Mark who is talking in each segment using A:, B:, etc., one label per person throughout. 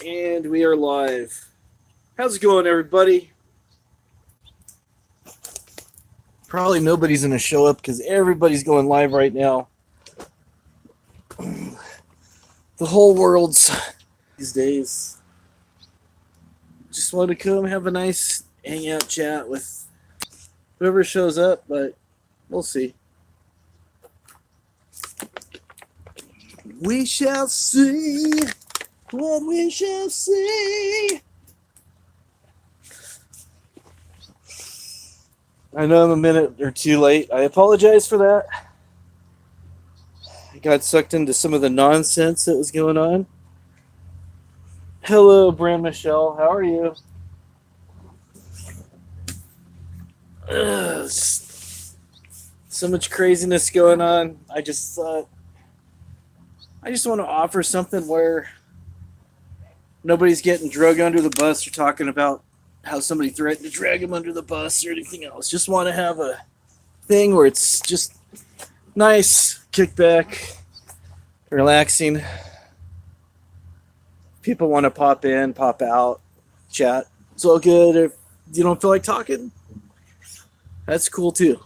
A: And we are live. How's it going, everybody? Probably nobody's going to show up because everybody's going live right now. The whole world's these days. Just want to come have a nice hangout chat with whoever shows up, but we'll see. We shall see what we shall see. I know I'm a minute or two late. I apologize for that. I got sucked into some of the nonsense that was going on. Hello, Brand Michelle. How are you? So much craziness going on. I just thought I just want to offer something where nobody's getting dragged under the bus or talking about how somebody threatened to drag them under the bus or anything else. Just want to have a thing where it's just nice, kick back, relaxing. People want to pop in, pop out, chat. It's all good. If you don't feel like talking, that's cool too.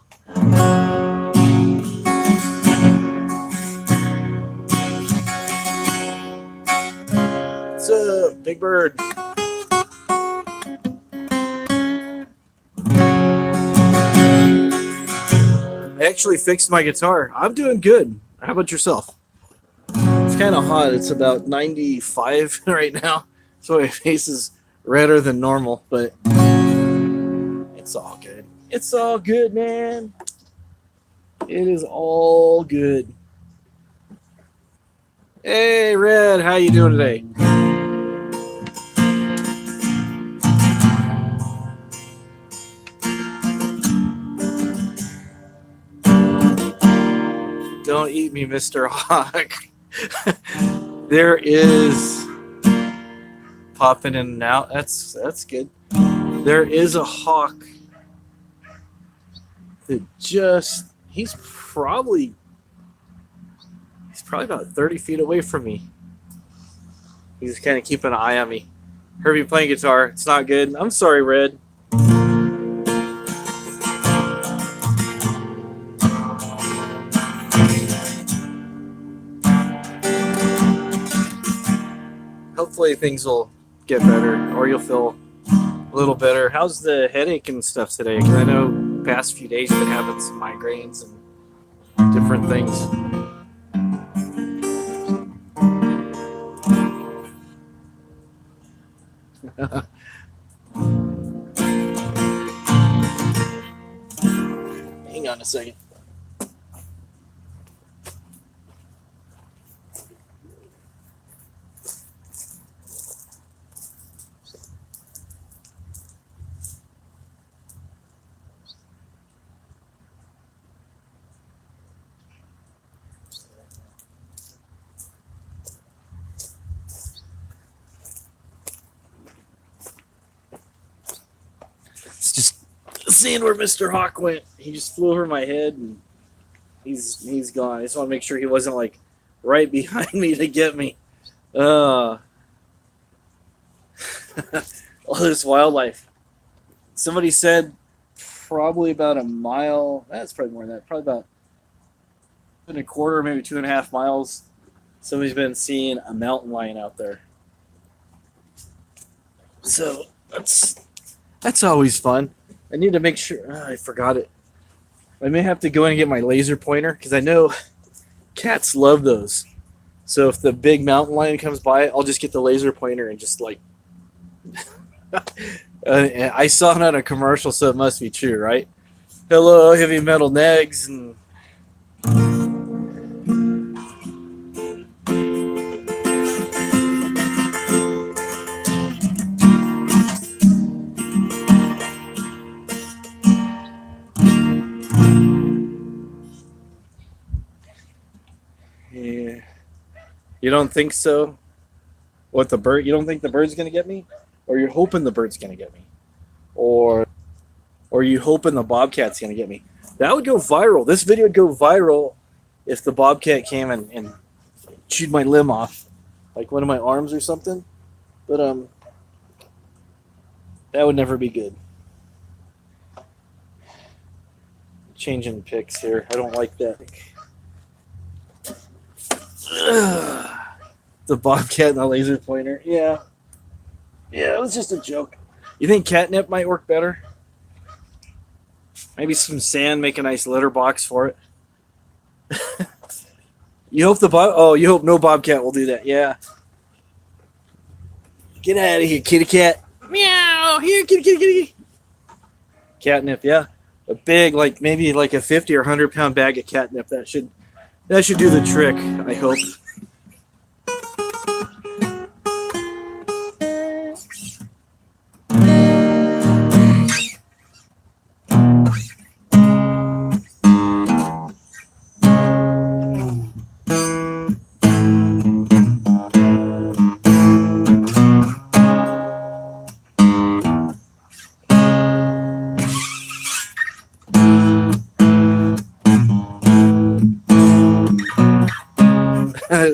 A: What's up, Big Bird? I actually fixed my guitar. I'm doing good. How about yourself? It's kind of hot. It's about 95 right now, so my face is redder than normal, but it's all good. It's all good, man. It is all good. Hey, Red, how you doing today? Don't eat me, Mr. Hawk. There is popping in and out. That's good. There is a hawk that he's probably about 30 feet away from me. He's kind of keeping an eye on me. Herbie playing guitar. It's not good. I'm sorry, Red. Hopefully things will get better, or you'll feel a little better. How's the headache and stuff today? Because I know past few days you've been having some migraines and different things. Hang on a second. Seeing where Mr. Hawk went. He just flew over my head and he's gone. I just want to make sure he wasn't like right behind me to get me. All this wildlife. Somebody said probably about a mile. That's probably more than that. Probably about a quarter, maybe 2.5 miles. Somebody's been seeing a mountain lion out there. So that's always fun. I need to make sure. I forgot it. I may have to go in and get my laser pointer because I know cats love those. So if the big mountain lion comes by, I'll just get the laser pointer and just like. I saw it on a commercial, so it must be true, right? Hello, heavy metal negs and. You don't think so? What, the bird? You don't think the bird's going to get me? Or you're hoping the bird's going to get me? Or you hoping the bobcat's going to get me? That would go viral. This video would go viral if the bobcat came and chewed my limb off. Like one of my arms or something. But that would never be good. Changing pics here. I don't like that. Ugh. The bobcat and the laser pointer. Yeah. Yeah, it was just a joke. You think catnip might work better? Maybe some sand, make a nice litter box for it. You hope you hope no bobcat will do that. Yeah. Get out of here, kitty cat. Meow. Here, kitty, kitty, kitty. Catnip, yeah. A big, like maybe like a 50 or 100-pound bag of catnip. That should do the trick, I hope.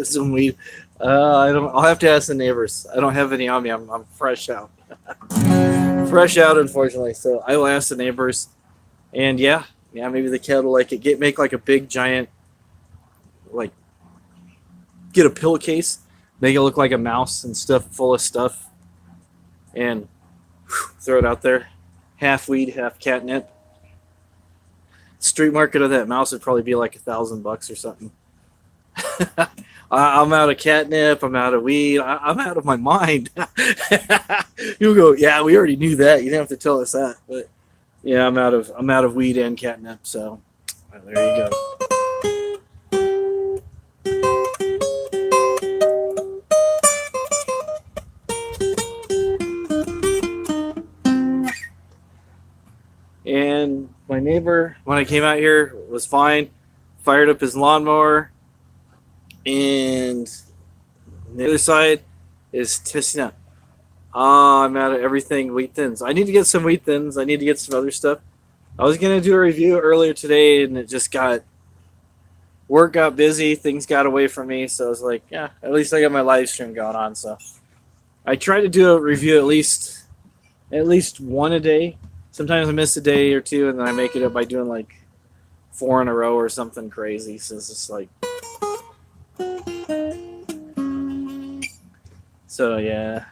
A: Some weed. I'll have to ask the neighbors. I don't have any on me. I'm fresh out. Fresh out, unfortunately. So I will ask the neighbors. And yeah, maybe the cat will like it. Make like a big giant, like, get a pillowcase, make it look like a mouse and stuff full of stuff, and throw it out there. Half weed, half catnip. Street market of that mouse would probably be like $1,000 or something. I'm out of catnip. I'm out of weed. I'm out of my mind. You'll go, yeah, we already knew that. You didn't have to tell us that. But yeah, I'm out of weed and catnip. So there you go. And my neighbor, when I came out here, was fine. Fired up his lawnmower. And the other side is testing out. I'm out of everything wheat thins. I need to get some wheat thins. I need to get some other stuff. I was going to do a review earlier today, and it just work got busy. Things got away from me. So I was like, yeah, at least I got my live stream going on. So I try to do a review at least one a day. Sometimes I miss a day or two, and then I make it up by doing like 4 in a row or something crazy. So it's just like... So yeah.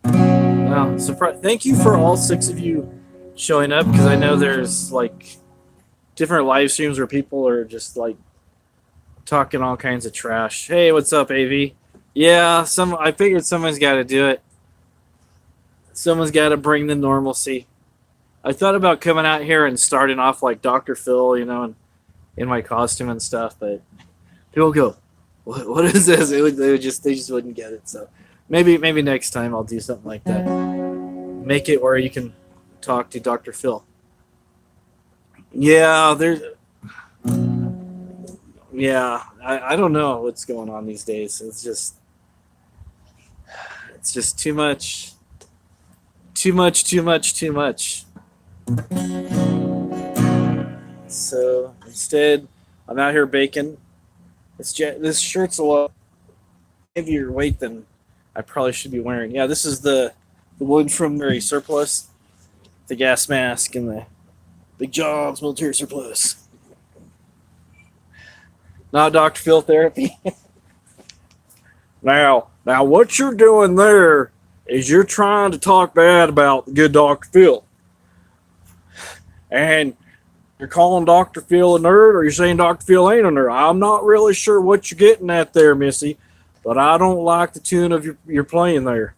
A: Wow, thank you for all 6 of you showing up, because I know there's like different live streams where people are just like talking all kinds of trash. Hey, what's up, AV? Yeah, I figured someone's got to do it. Someone's got to bring the normalcy. I thought about coming out here and starting off like Dr. Phil, and in my costume and stuff, but people go, what is this? They just wouldn't get it. So maybe next time I'll do something like that. Make it where you can talk to Dr. Phil. Yeah, I don't know what's going on these days. It's just too much. So instead, I'm out here baking. This shirt's a lot heavier weight than I probably should be wearing. Yeah, this is the wood from military surplus, the gas mask, and the Big John's military surplus. Not Dr. Phil therapy. Now, what you're doing there is you're trying to talk bad about the good Dr. Phil. And you're calling Dr. Phil a nerd, or you're saying Dr. Phil ain't a nerd. I'm not really sure what you're getting at there, Missy, but I don't like the tune of your playing there.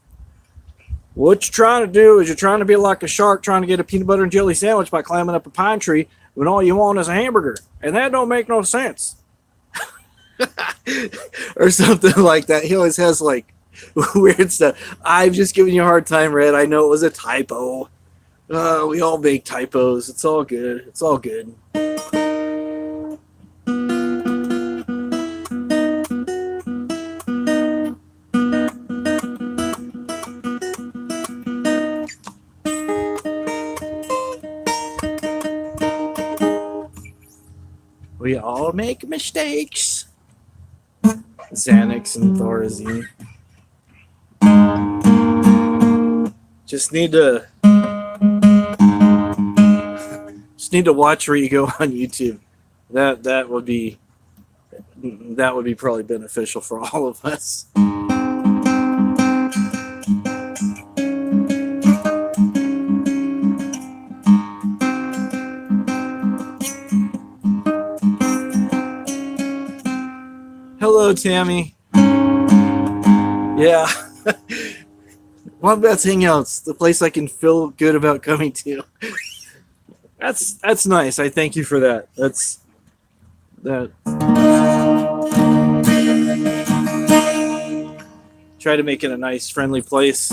A: What you're trying to do is you're trying to be like a shark trying to get a peanut butter and jelly sandwich by climbing up a pine tree when all you want is a hamburger. And that don't make no sense. Or something like that. He always has like weird stuff. I've just given you a hard time, Red. I know it was a typo. We all make typos. It's all good. It's all good. We all make mistakes. Xanax and Thorazine. Just need to watch where you go on YouTube. That would be probably beneficial for all of us. Hello, Tammy. Yeah. Wombat's Hangouts, the place I can feel good about coming to. That's nice. I thank you for that. Try to make it a nice, friendly place.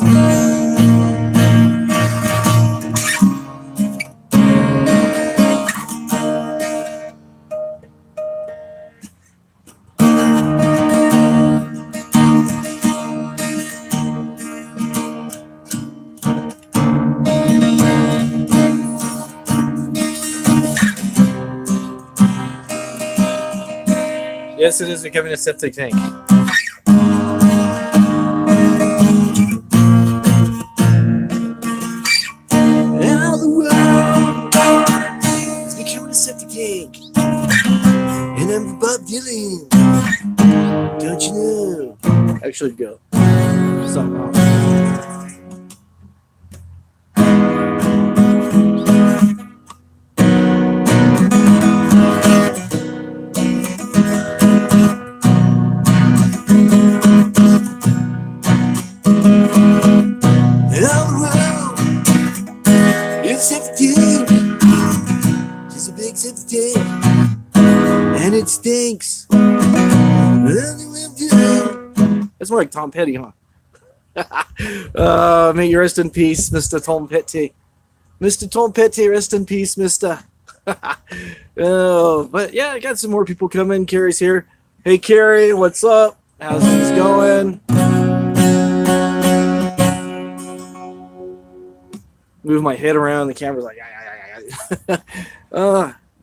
A: Yes, it is becoming a septic tank. Now the world is becoming a septic tank. And I'm Bob Dylan. Don't you know? Actually, go. Something wrong. And it stinks. That's more like Tom Petty, huh? May you rest in peace, Mr. Tom Petty. Mr. Tom Petty, rest in peace, Mr. But yeah, I got some more people coming. Carrie's here. Hey, Carrie, what's up? How's things going? Move my head around. The camera's like,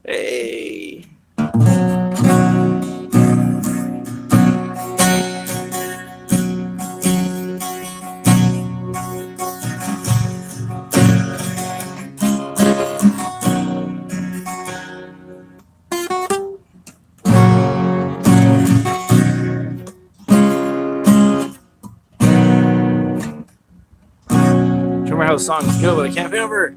A: hey. How songs go, but I can't remember.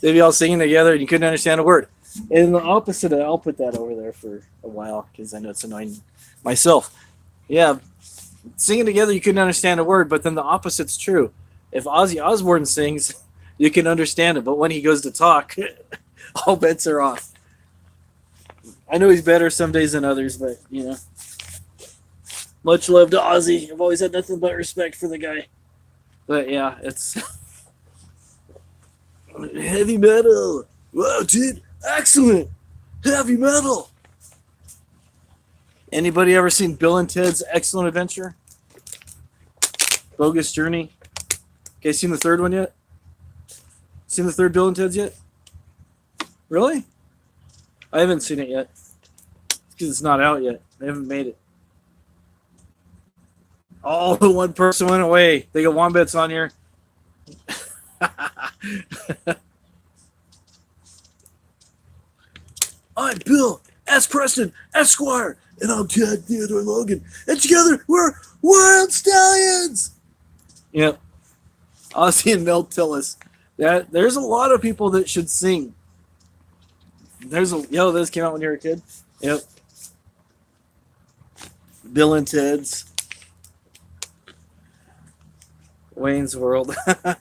A: They'd be all singing together and you couldn't understand a word. And the opposite, I'll put that over there for a while because I know it's annoying myself. Yeah. Singing together, you couldn't understand a word, but then the opposite's true. If Ozzy Osbourne sings, you can understand it, but when he goes to talk, all bets are off. I know he's better some days than others, but, you know. Much love to Ozzy. I've always had nothing but respect for the guy. But, yeah, it's... Heavy metal. Wow, dude. Excellent. Heavy metal. Anybody ever seen Bill and Ted's Excellent Adventure? Bogus Journey? Okay, seen the third one yet? Seen the third Bill and Ted's yet? Really? I haven't seen it yet. Because it's not out yet. They haven't made it. Oh, one person went away. They got Wombats on here. I'm Bill S. Preston, Esquire. And I'm Ted Theodore Logan. And together, we're Wild Stallions! Yep. Ozzy and Mel tell us that there's a lot of people that should sing. This came out when you were a kid? Yep. Bill and Ted's. Wayne's World. I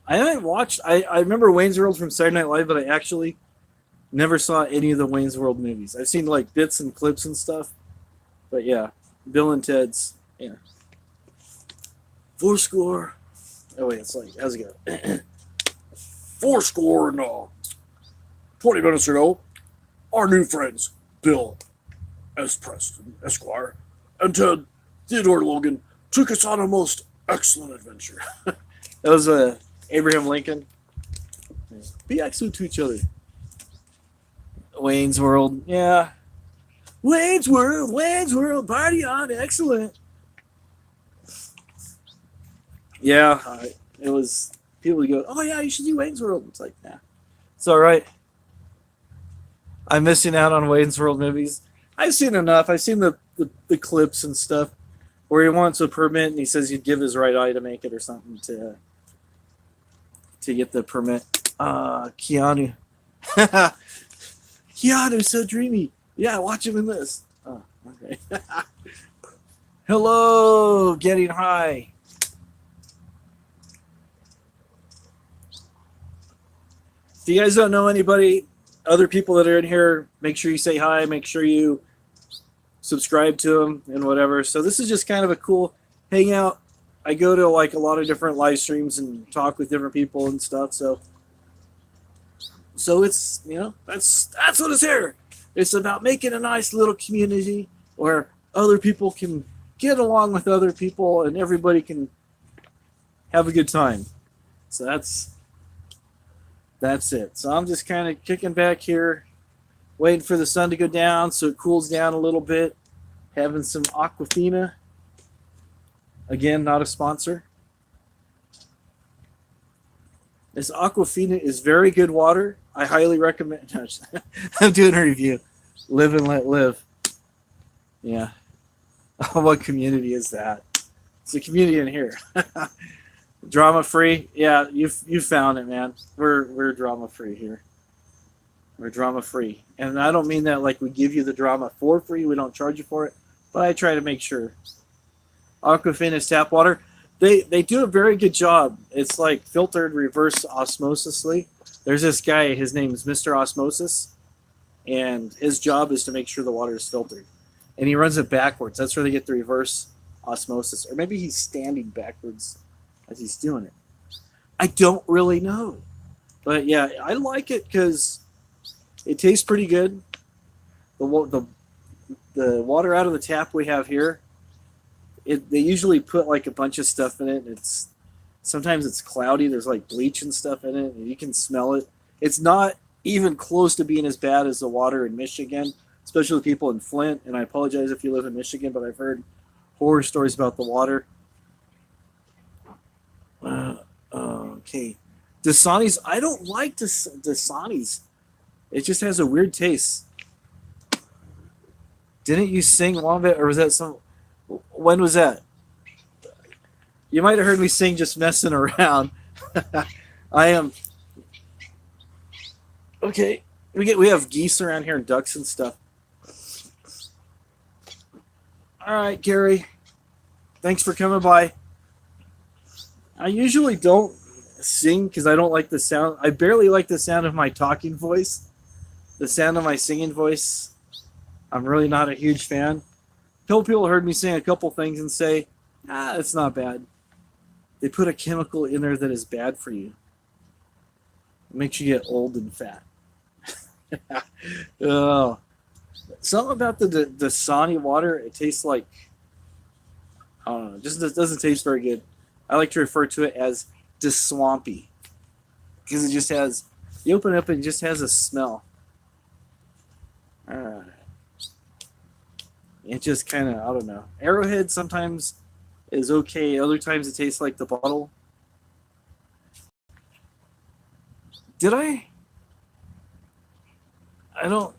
A: haven't watched... I remember Wayne's World from Saturday Night Live, but I actually... never saw any of the Wayne's World movies. I've seen like bits and clips and stuff. But yeah, Bill and Ted's. Yeah. 4-score. Oh wait, it's like, how's it go? 4-score and 20 minutes ago, our new friends, Bill S. Preston, Esquire, and Ted Theodore Logan took us on a most excellent adventure. That was Abraham Lincoln. Be excellent to each other. Wayne's World, yeah. Wayne's World, party on, excellent. Yeah, it was. People would go, oh yeah, you should do Wayne's World. It's like, nah, it's all right. I'm missing out on Wayne's World movies. I've seen enough. I've seen the clips and stuff where he wants a permit and he says he'd give his right eye to make it or something to get the permit. Keanu. Keanu's so dreamy. Yeah, watch him in this. Oh, okay. Hello, getting high. If you guys don't know anybody, other people that are in here, make sure you say hi. Make sure you subscribe to them and whatever. So this is just kind of a cool hangout. I go to like a lot of different live streams and talk with different people and stuff. So it's, you know, that's what it's here. It's about making a nice little community where other people can get along with other people and everybody can have a good time. So that's it. So I'm just kind of kicking back here, waiting for the sun to go down so it cools down a little bit. Having some Aquafina. Again, not a sponsor. This Aquafina is very good water. I highly recommend. I'm doing a review. Live and let live. Yeah. What community is that? It's a community in here. Drama free. Yeah, you found it, man. We're drama free here. We're drama free. And I don't mean that like we give you the drama for free. We don't charge you for it. But I try to make sure. Aquafina's tap water. They do a very good job. It's like filtered reverse osmosisly. There's this guy, his name is Mr. Osmosis, and his job is to make sure the water is filtered. And he runs it backwards. That's where they get the reverse osmosis. Or maybe he's standing backwards as he's doing it. I don't really know. But yeah, I like it because it tastes pretty good. The water out of the tap we have here, they usually put like a bunch of stuff in it. Sometimes it's cloudy. There's like bleach and stuff in it, and you can smell it. It's not even close to being as bad as the water in Michigan, especially people in Flint. And I apologize if you live in Michigan, but I've heard horror stories about the water. Okay. Dasani's, I don't like Dasani's. It just has a weird taste. Didn't you sing Wombat, or was that some... When was that? You might have heard me sing just messing around. I am... Okay. We have geese around here and ducks and stuff. All right, Gary. Thanks for coming by. I usually don't sing because I don't like the sound. I barely like the sound of my talking voice. The sound of my singing voice, I'm really not a huge fan. A couple people heard me sing a couple things and say, it's not bad. They put a chemical in there that is bad for you. It makes you get old and fat. Oh. Something about the Dasani water, it tastes like, I don't know, it doesn't taste very good. I like to refer to it as swampy because it just has, you open it up and it just has a smell. It just kind of, I don't know. Arrowhead sometimes is okay. Other times it tastes like the bottle. Did I know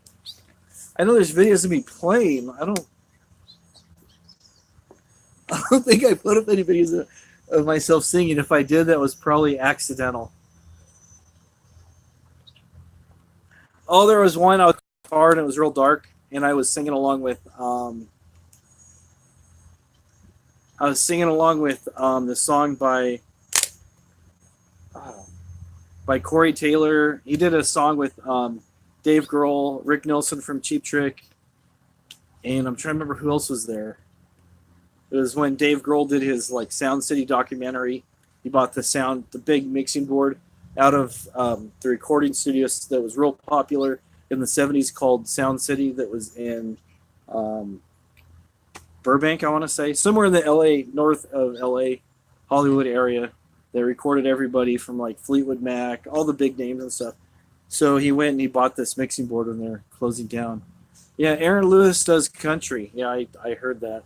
A: there's videos of me playing. I don't think I put up any videos of myself singing. If I did, that was probably accidental. Oh, there was one I was hard and it was real dark, and I was singing along with the song by Corey Taylor. He did a song with Dave Grohl, Rick Nielsen from Cheap Trick, and I'm trying to remember who else was there. It was when Dave Grohl did his like Sound City documentary. He bought the big mixing board out of the recording studio that was real popular in the 70s called Sound City, that was in Burbank, I want to say, somewhere in the LA, north of LA, Hollywood area. They recorded everybody from like Fleetwood Mac, all the big names and stuff. So he went and he bought this mixing board when they're closing down. Yeah, Aaron Lewis does country. Yeah, I heard that.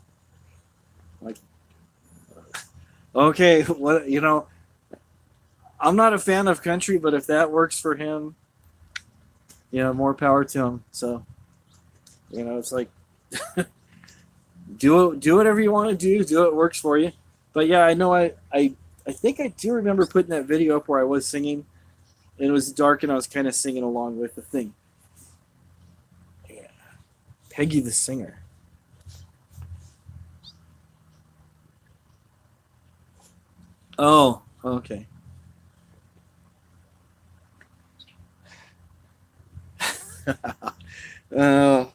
A: Like, okay, what I'm not a fan of country, but if that works for him, more power to him. So, it's like do whatever you want to do. Do what works for you. But yeah, I know I think I do remember putting that video up where I was singing, and it was dark, and I was kind of singing along with the thing. Yeah, Peggy the singer. Oh, okay. All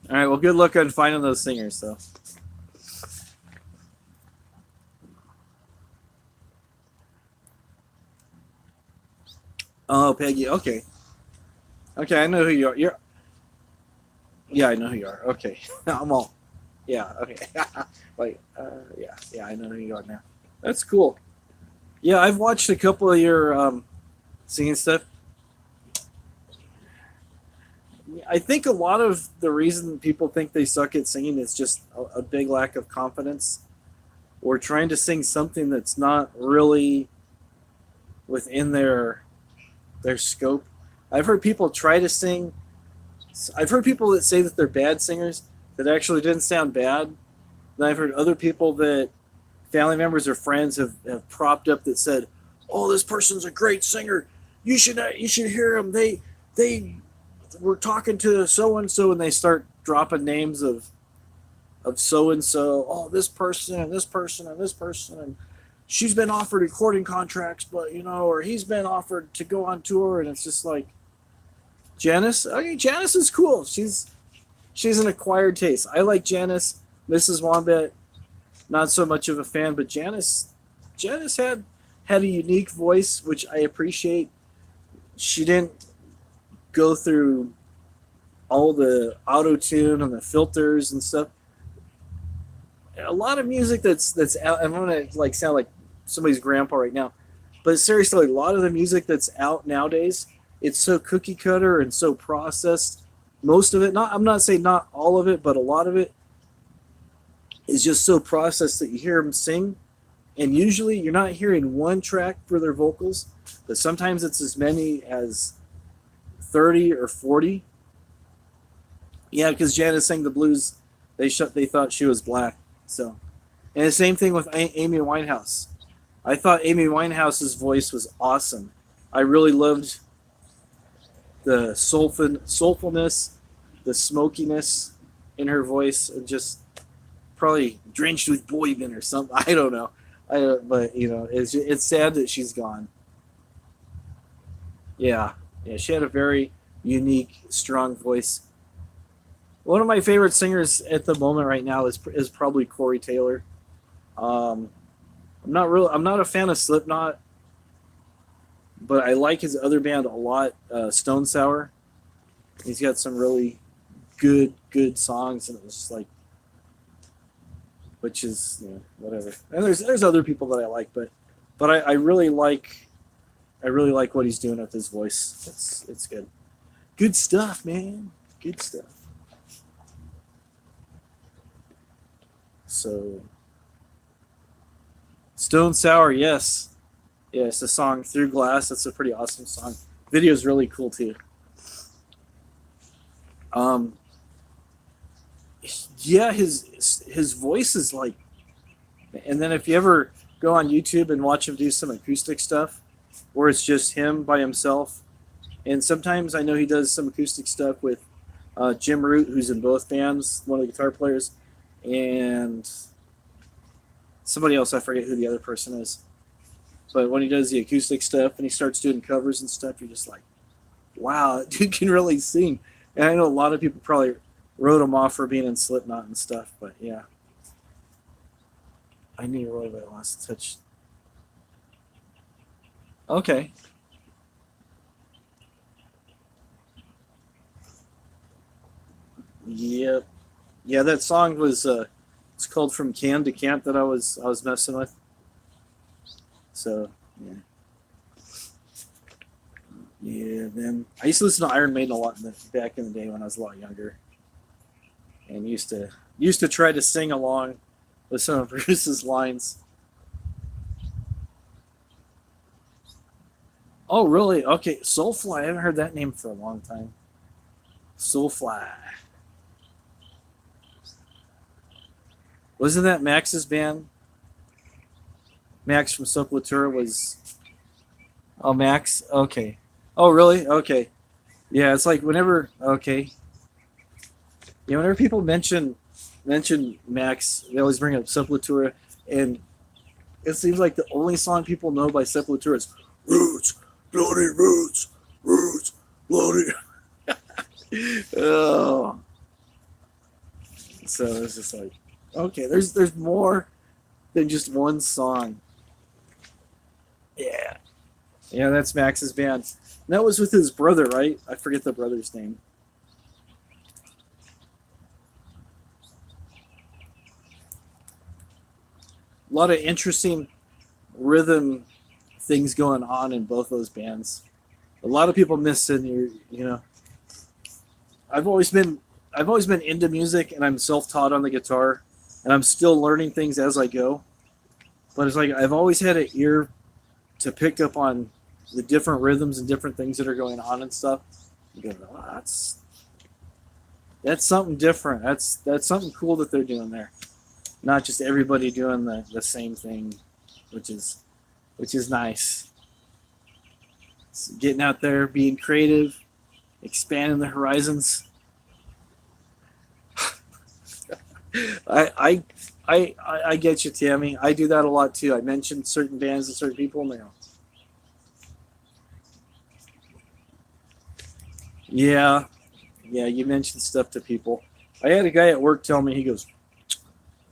A: right. Well, good luck on finding those singers, though. Oh, Peggy. Okay. Okay, I know who you are. Yeah, I know who you are. Okay, I'm all. Yeah. Okay. Yeah. I know who you are now. That's cool. Yeah, I've watched a couple of your singing stuff. I think a lot of the reason people think they suck at singing is just a big lack of confidence, or trying to sing something that's not really within their scope. I've heard people try to sing. I've heard people that say that they're bad singers that actually didn't sound bad. Then I've heard other people that family members or friends have propped up that said, "Oh, this person's a great singer. You should hear them. They were talking to so and so, and they start dropping names of so and so. Oh, this person and this person and this person, and she's been offered recording contracts, but or he's been offered to go on tour, and it's just like Janice. Okay, Janice is cool. She's an acquired taste. I like Janice. Mrs. Wombat, not so much of a fan, but Janice had a unique voice, which I appreciate. She didn't go through all the auto tune and the filters and stuff. A lot of music that's out. I'm gonna like sound like somebody's grandpa right now, but seriously, a lot of the music that's out nowadays, it's so cookie cutter and so processed. Most of it, I'm not saying not all of it, but a lot of it is just so processed that you hear them sing, and usually you're not hearing one track for their vocals, but sometimes it's as many as 30 or 40. Yeah, because Janice sang the blues, they thought she was black. So, and the same thing with Amy Winehouse. I thought Amy Winehouse's voice was awesome. I really loved the soulfulness, the smokiness in her voice, and just probably drenched with Boyvin or something. I don't know. But it's sad that she's gone. Yeah, she had a very unique, strong voice. One of my favorite singers at the moment right now is probably Corey Taylor. I'm not a fan of Slipknot, but I like his other band a lot, Stone Sour. He's got some really good songs, and it was just like, which is whatever. And there's other people that I like, but I really like what he's doing with his voice. It's good. Good stuff, man. Good stuff. So, Stone Sour, yes. Yeah, it's the song Through Glass. That's a pretty awesome song. Video's really cool too. Yeah, his voice is like, and then if you ever go on YouTube and watch him do some acoustic stuff, where it's just him by himself, and sometimes I know he does some acoustic stuff with Jim Root, who's in both bands, one of the guitar players, and somebody else, I forget who the other person is. But when he does the acoustic stuff and he starts doing covers and stuff, you're just like, wow, that dude can really sing. And I know a lot of people probably wrote him off for being in Slipknot and stuff, but yeah. I need Roy by Last Touch. Okay. Yep. Yeah, that song was It's called From Can to Camp that I was messing with. So yeah. Yeah, then I used to listen to Iron Maiden a lot back in the day when I was a lot younger, and used to try to sing along with some of Bruce's lines. Oh, really? Okay, Soulfly. I haven't heard that name for a long time. Soulfly. Wasn't that Max's band? Max from Sepultura was. Oh, Max. Okay. Oh, really? Okay. Yeah, it's like whenever. Okay. Yeah, whenever people mention Max, they always bring up Sepultura, and it seems like the only song people know by Sepultura is "Roots, Bloody Roots, Roots, Bloody." Oh, so it's just like, okay, there's more than just one song. Yeah, yeah, that's Max's band. And that was with his brother, right? I forget the brother's name. A lot of interesting rhythm things going on in both those bands. A lot of people miss in your. I've always been into music, and I'm self-taught on the guitar, and I'm still learning things as I go. But it's like I've always had an ear to pick up on the different rhythms and different things that are going on and stuff. You go, oh, that's something different. That's something cool that they're doing there. Not just everybody doing the same thing, which is nice. It's getting out there, being creative, expanding the horizons. I get you, Tammy. I do that a lot too. I mention certain bands and certain people now. Yeah, you mentioned stuff to people. I had a guy at work tell me, he goes,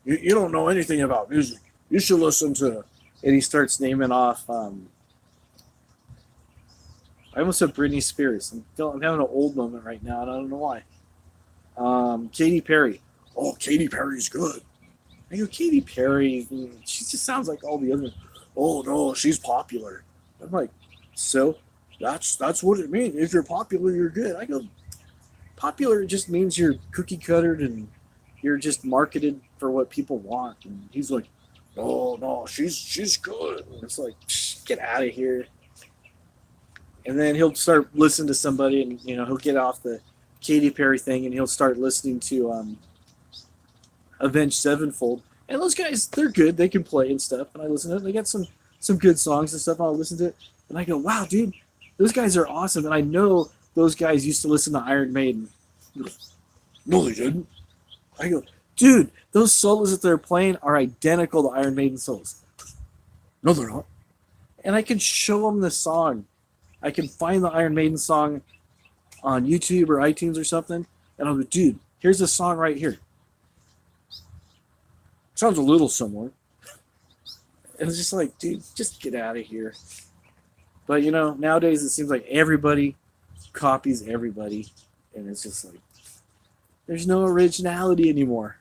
A: you don't know anything about music. You should listen to, and he starts naming off. I almost said Britney Spears. I'm having an old moment right now, and I don't know why. Katy Perry. Oh, Katy Perry's good. I go, Katy Perry. She just sounds like all the other. Oh no, she's popular. I'm like, so that's what it means. If you're popular, you're good. I go, popular just means you're cookie cuttered and you're just marketed for what people want. And he's like, oh no, she's good. And it's like, get out of here. And then he'll start listening to somebody, and he'll get off the Katy Perry thing, and he'll start listening to Avenged Sevenfold. And those guys, they're good. They can play and stuff. And I listen to it. They got some good songs and stuff. And I'll listen to it. And I go, wow, dude, those guys are awesome. And I know those guys used to listen to Iron Maiden. He goes, no, they didn't. I go, dude, those solos that they're playing are identical to Iron Maiden solos. No, they're not. And I can show them the song. I can find the Iron Maiden song on YouTube or iTunes or something. And I'll go, dude, here's the song right here. Sounds a little similar. And it's just like, dude, just get out of here. But, nowadays it seems like everybody copies everybody. And it's just like, there's no originality anymore.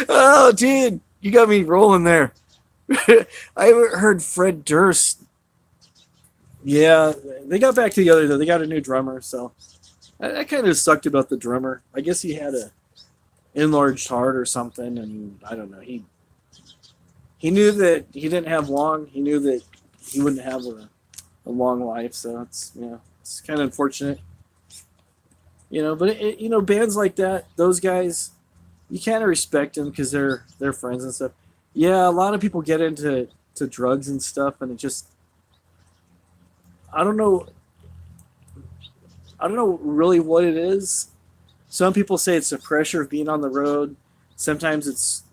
A: Oh, dude, you got me rolling there. I haven't heard Fred Durst. Yeah, they got back together, though. They got a new drummer, so that kind of sucked about the drummer. I guess he had a enlarged heart or something, and I don't know. He knew that he didn't have long. He knew that he wouldn't have a long life, so it's kind of unfortunate. But bands like that, those guys, you kind of respect them because they're friends and stuff. Yeah, a lot of people get into drugs and stuff, and it just, I don't know really what it is. Some people say it's the pressure of being on the road. Sometimes it's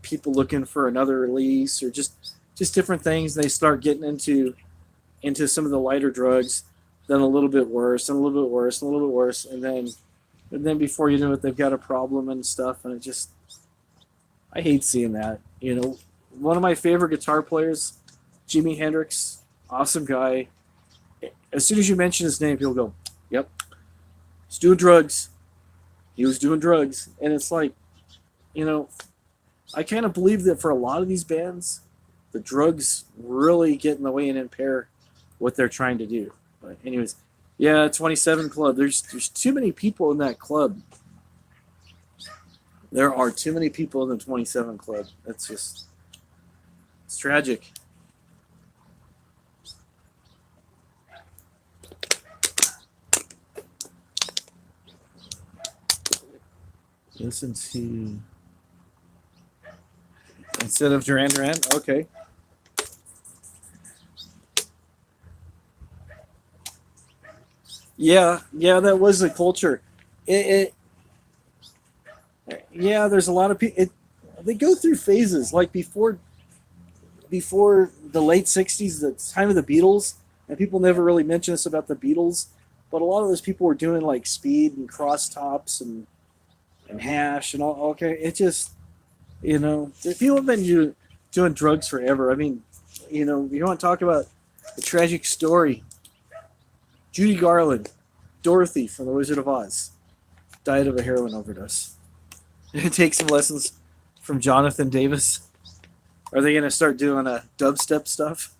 A: people looking for another release or just different things. They start getting into some of the lighter drugs, then a little bit worse, and a little bit worse, and a little bit worse, and then before you know it, they've got a problem and stuff. And I hate seeing that. One of my favorite guitar players, Jimi Hendrix, awesome guy. As soon as you mention his name, people go, "Yep, He's doing drugs. He was doing drugs. And it's like, you know, I kind of believe that for a lot of these bands, the drugs really get in the way and impair what they're trying to do. But anyways, yeah, 27 Club. There's too many people in that club. There are too many people in the 27 Club. That's just, it's tragic. Listen to instead of Duran Duran. Okay. Yeah, that was the culture. Yeah, there's a lot of people. They go through phases. Like before the late '60s, the time of the Beatles, and people never really mention this about the Beatles, but a lot of those people were doing like speed and cross tops and hash and all. Okay, it just, people have been doing drugs forever. I mean, you want to talk about a tragic story. Judy Garland, Dorothy from The Wizard of Oz, died of a heroin overdose. Take some lessons from Jonathan Davis. Are they going to start doing dubstep stuff?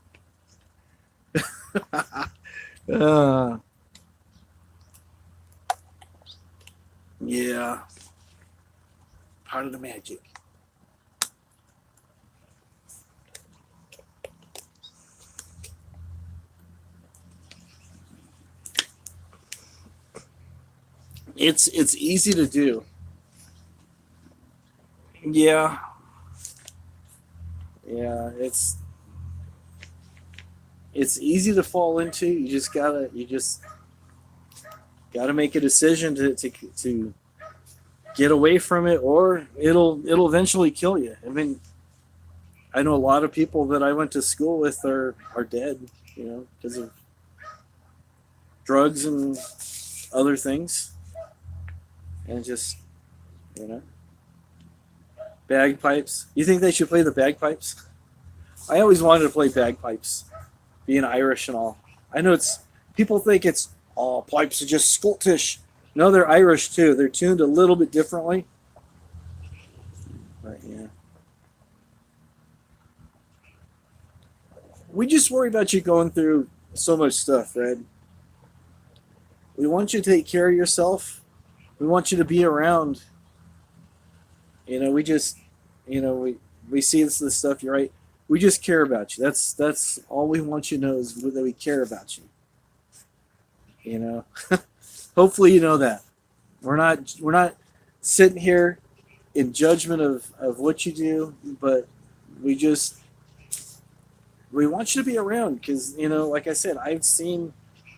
A: Yeah. Part of the magic. It's easy to do. Yeah. Yeah, it's easy to fall into. You just gotta make a decision to get away from it, or it'll eventually kill you. I mean, I know a lot of people that I went to school with are dead, because of drugs and other things, and just bagpipes. You think they should play the bagpipes? I always wanted to play bagpipes, being Irish and all. I know people think it's all pipes are just Scottish. No, they're Irish too. They're tuned a little bit differently. But yeah. We just worry about you going through so much stuff, Red. We want you to take care of yourself. We want you to be around. We just, we see this stuff. You're right. We just care about you. That's all we want you to know is that we care about you. Hopefully you know that. We're not sitting here in judgment of what you do, but we want you to be around because, like I said, I've seen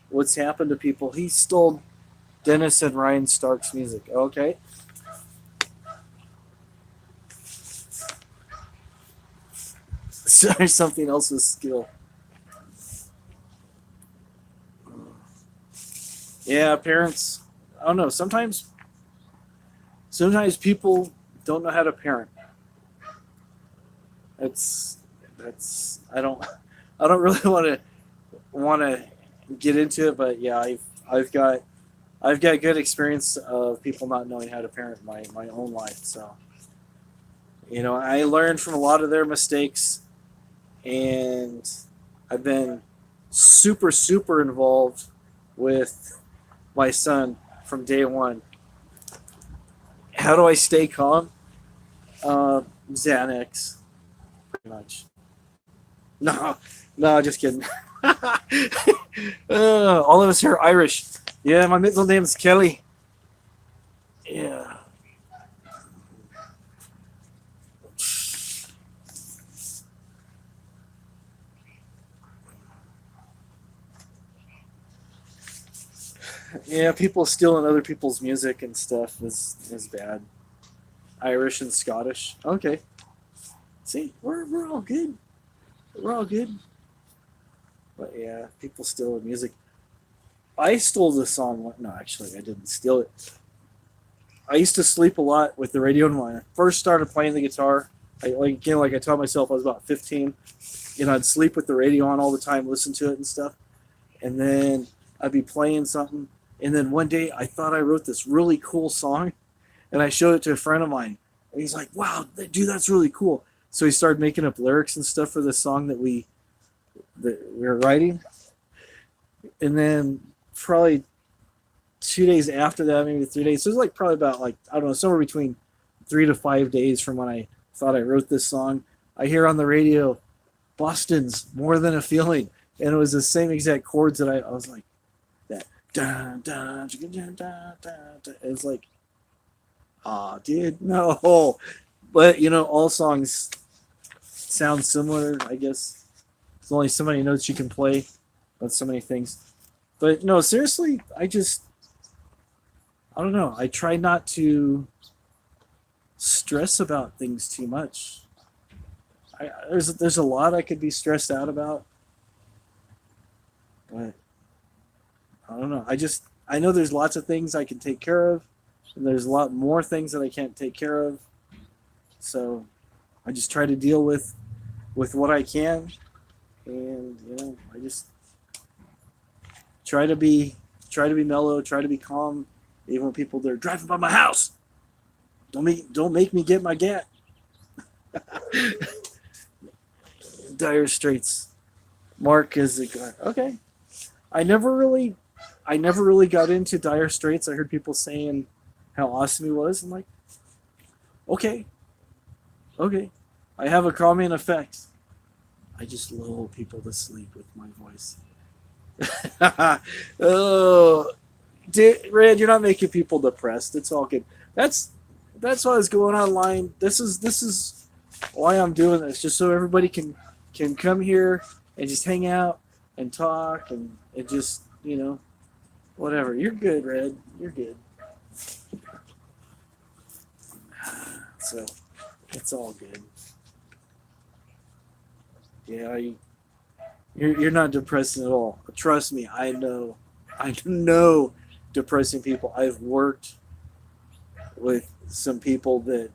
A: what's happened to people. He stole Dennis and Ryan Stark's music. Okay. Sorry, something else with skill. Yeah, parents. I don't know. Sometimes people don't know how to parent. That's. I don't really want to get into it, but yeah, I've got good experience of people not knowing how to parent my own life. So, I learned from a lot of their mistakes, and I've been super, super involved with my son from day one. How do I stay calm? Xanax, pretty much. No, just kidding. All of us here are Irish. Yeah, my middle name's Kelly. Yeah. Yeah, people stealing other people's music and stuff is bad. Irish and Scottish. Okay. See, we're all good. We're all good. But yeah, people stealing music. I stole the song. No, actually, I didn't steal it. I used to sleep a lot with the radio on when I first started playing the guitar. Like I told myself I was about 15. I'd sleep with the radio on all the time, listen to it and stuff. And then I'd be playing something, And then one day I thought I wrote this really cool song, and I showed it to a friend of mine, and he's like, "Wow, dude, that's really cool." So he started making up lyrics and stuff for the song that we were writing. And then probably 2 days after that, maybe 3 days. So it was like probably about like, I don't know, somewhere between 3 to 5 days from when I thought I wrote this song. I hear on the radio, Boston's More Than a Feeling. And it was the same exact chords that I was like, that. Dun, dun, dun, dun, dun, dun. It's like, ah, dude, no. But, all songs sound similar, I guess. There's only so many notes you can play on so many things. But no, seriously, I don't know. I try not to stress about things too much. There's a lot I could be stressed out about, but I don't know. I know there's lots of things I can take care of, and there's a lot more things that I can't take care of. So I just try to deal with what I can, and I just try to be mellow, try to be calm, even when people they're driving by my house. Don't make me get my gat. Dire Straits. Mark is a guy. Okay. I never really got into Dire Straits. I heard people saying how awesome he was. I'm like, okay. I have a calming effect. I just lull people to sleep with my voice. Oh, Red, you're not making people depressed. It's all good. That's why I was going online. This is why I'm doing this, just so everybody can come here and just hang out and talk and just whatever. You're good, Red. You're good. So it's all good. Yeah, you're not depressing at all. Trust me, I know depressing people. I've worked with some people that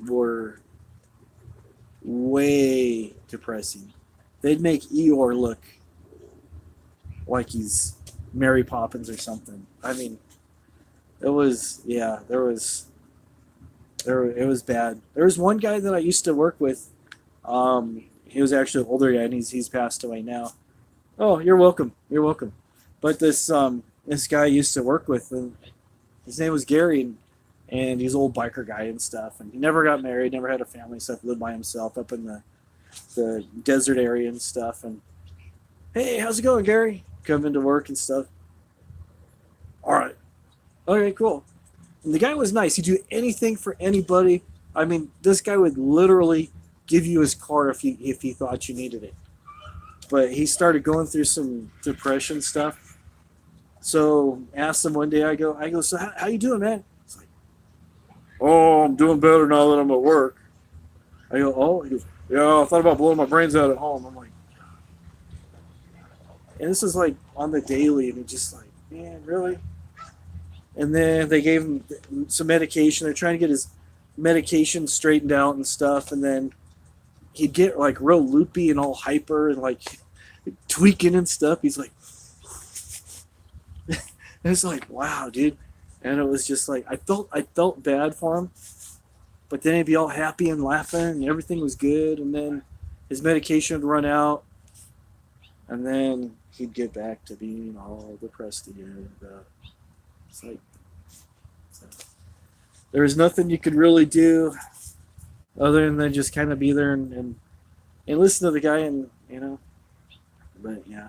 A: were way depressing. They'd make Eeyore look like he's Mary Poppins or something. I mean, it was bad. There was one guy that I used to work with. He was actually an older guy, and he's passed away now. Oh, you're welcome. You're welcome. But this guy I used to work with, and his name was Gary, and he's an old biker guy and stuff. And he never got married, never had a family, stuff. Lived by himself up in the desert area and stuff. And hey, how's it going, Gary? Come into work and stuff. All right. Okay, cool. And the guy was nice. He'd do anything for anybody. I mean, this guy would literally give you his car if he thought you needed it. But he started going through some depression stuff. So asked him one day, I go, so how you doing, man? He's like, oh, I'm doing better now that I'm at work. I go, oh? He goes, yeah, I thought about blowing my brains out at home. I'm like, and this is like on the daily, and it's just like, man, really? And then they gave him some medication. They're trying to get his medication straightened out and stuff. And then he'd get like real loopy and all hyper and like tweaking and stuff. He's like, it's like, wow, dude. And it was just like, I felt bad for him, but then he'd be all happy and laughing and everything was good. And then his medication would run out, and then he'd get back to being all depressed again. It's like, there was nothing you could really do other than just kind of be there and listen to the guy, and but yeah,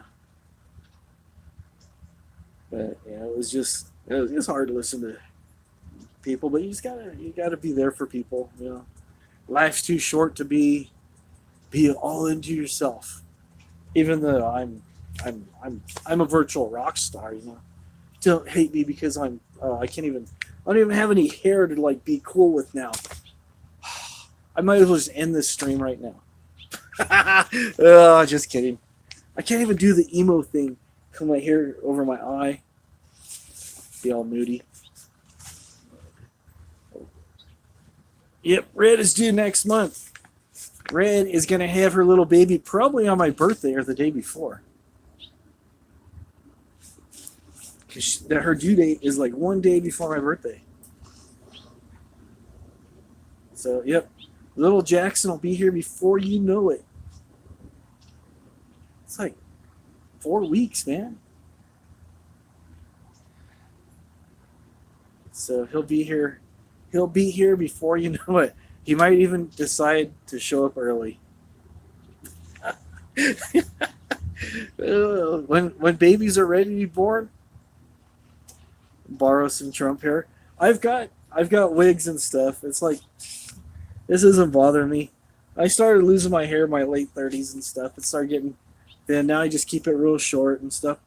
A: it was hard to listen to people, but you gotta be there for people. Life's too short to be all into yourself. Even though I'm a virtual rock star, Don't hate me because I don't even have any hair to like be cool with now. I might as well just end this stream right now. Oh, just kidding. I can't even do the emo thing. Put my hair over my eye. Be all moody. Yep, Red is due next month. Red is going to have her little baby probably on my birthday or the day before. because her due date is like 1 day before my birthday. So, yep, little Jackson will be here before you know it. It's like 4 weeks, man. So he'll be here. He'll be here before you know it. He might even decide to show up early. When babies are ready to be born, borrow some Trump hair. I've got wigs and stuff. It's like, this isn't bothering me. I started losing my hair in my late 30s and stuff. It started getting thin. Now I just keep it real short and stuff.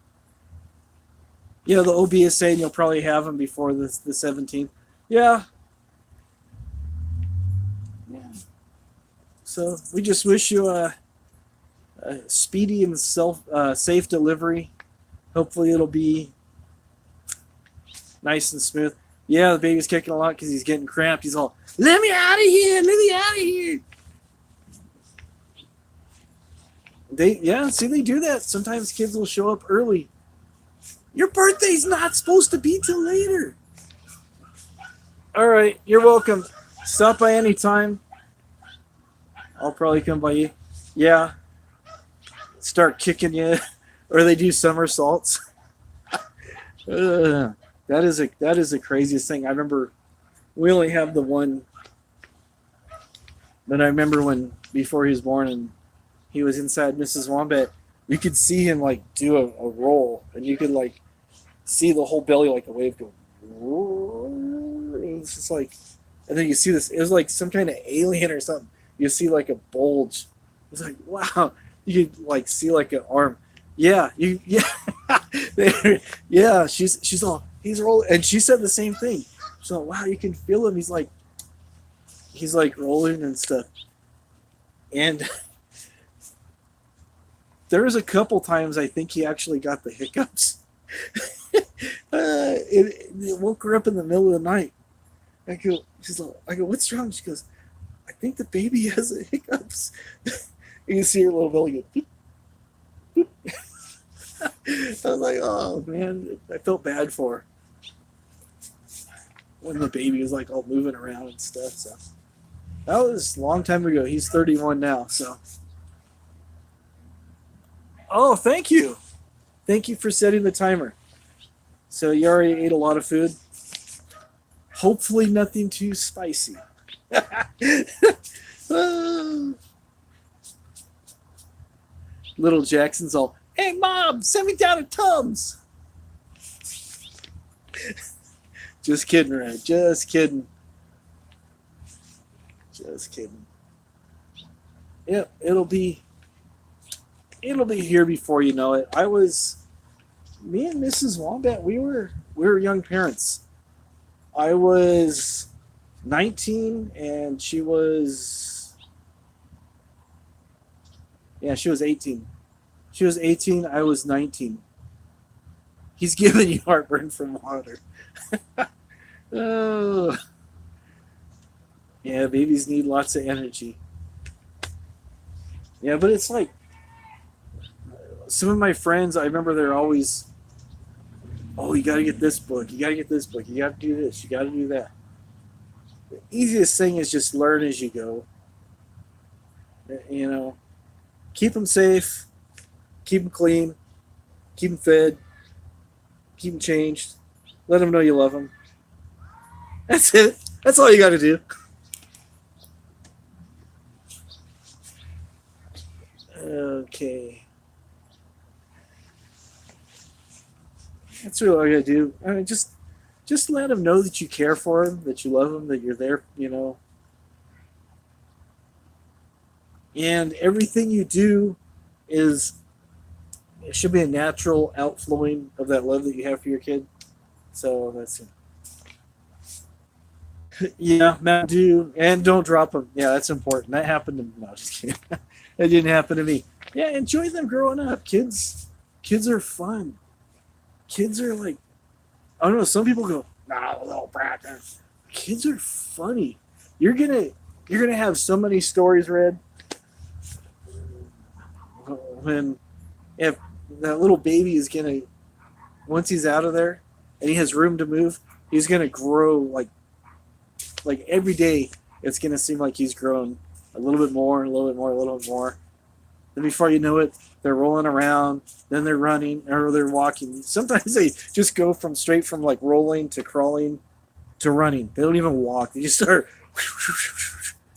A: Yeah, the OB is saying you'll probably have them before the 17th. Yeah. So we just wish you a speedy and safe delivery. Hopefully it'll be nice and smooth. Yeah, the baby's kicking a lot because he's getting cramped. He's all, let me out of here, let me out of here. They do that. Sometimes kids will show up early. Your birthday's not supposed to be till later. All right, you're welcome. Stop by anytime. I'll probably come by you. Yeah. Start kicking you, or they do somersaults. That is the craziest thing. I remember we only have the one, but I remember when before he was born and he was inside Mrs. Wombat, you could see him like do a roll, and you could like see the whole belly like a wave go. It's just like, and then you see this. It was like some kind of alien or something. You see like a bulge. It's like, wow. You could like see like an arm. Yeah, yeah. She's all, he's rolling, and she said the same thing. So wow, you can feel him. He's like rolling and stuff. And there was a couple times I think he actually got the hiccups. It woke her up in the middle of the night. I go, what's wrong? She goes, I think the baby has the hiccups. You can see her little belly go, beep, beep. I was like, oh man, I felt bad for her when the baby was like all moving around and stuff. So that was a long time ago. He's 31 now. So, oh, thank you for setting the timer. So you already ate a lot of food. Hopefully nothing too spicy. Little Jackson's all, hey Mom, send me down to Tums. Just kidding, right? Just kidding. Yep, it'll be here before you know it. Me and Mrs. Wombat, we were young parents. I was 19 and she was 18. She was 18, I was 19. He's giving you heartburn from water. Oh. Yeah, babies need lots of energy. Yeah, but it's like some of my friends, I remember they're always, oh, you got to get this book. You got to get this book. You got to do this. You got to do that. The easiest thing is just learn as you go. You know, keep them safe, keep them clean, keep them fed, keep them changed. Let them know you love them. That's it. That's all you got to do. Okay. That's really all I gotta do. I mean, just let them know that you care for them, that you love them, that you're there, you know. And everything you do it should be a natural outflowing of that love that you have for your kid. So that's it. Yeah, Mountain Dew, and don't drop them. Yeah, that's important. That happened to me. No, just kidding. That didn't happen to me. Yeah, enjoy them growing up. Kids are fun. Kids are like, I don't know, some people go, nah, little brat. Kids are funny. You're gonna have so many stories read when if that little baby is gonna once he's out of there and he has room to move, he's gonna grow like every day. It's gonna seem like he's grown a little bit more, a little bit more, a little bit more. Then before you know it, they're rolling around. Then they're running or they're walking. Sometimes they just go from straight from like rolling to crawling to running. They don't even walk. They just start.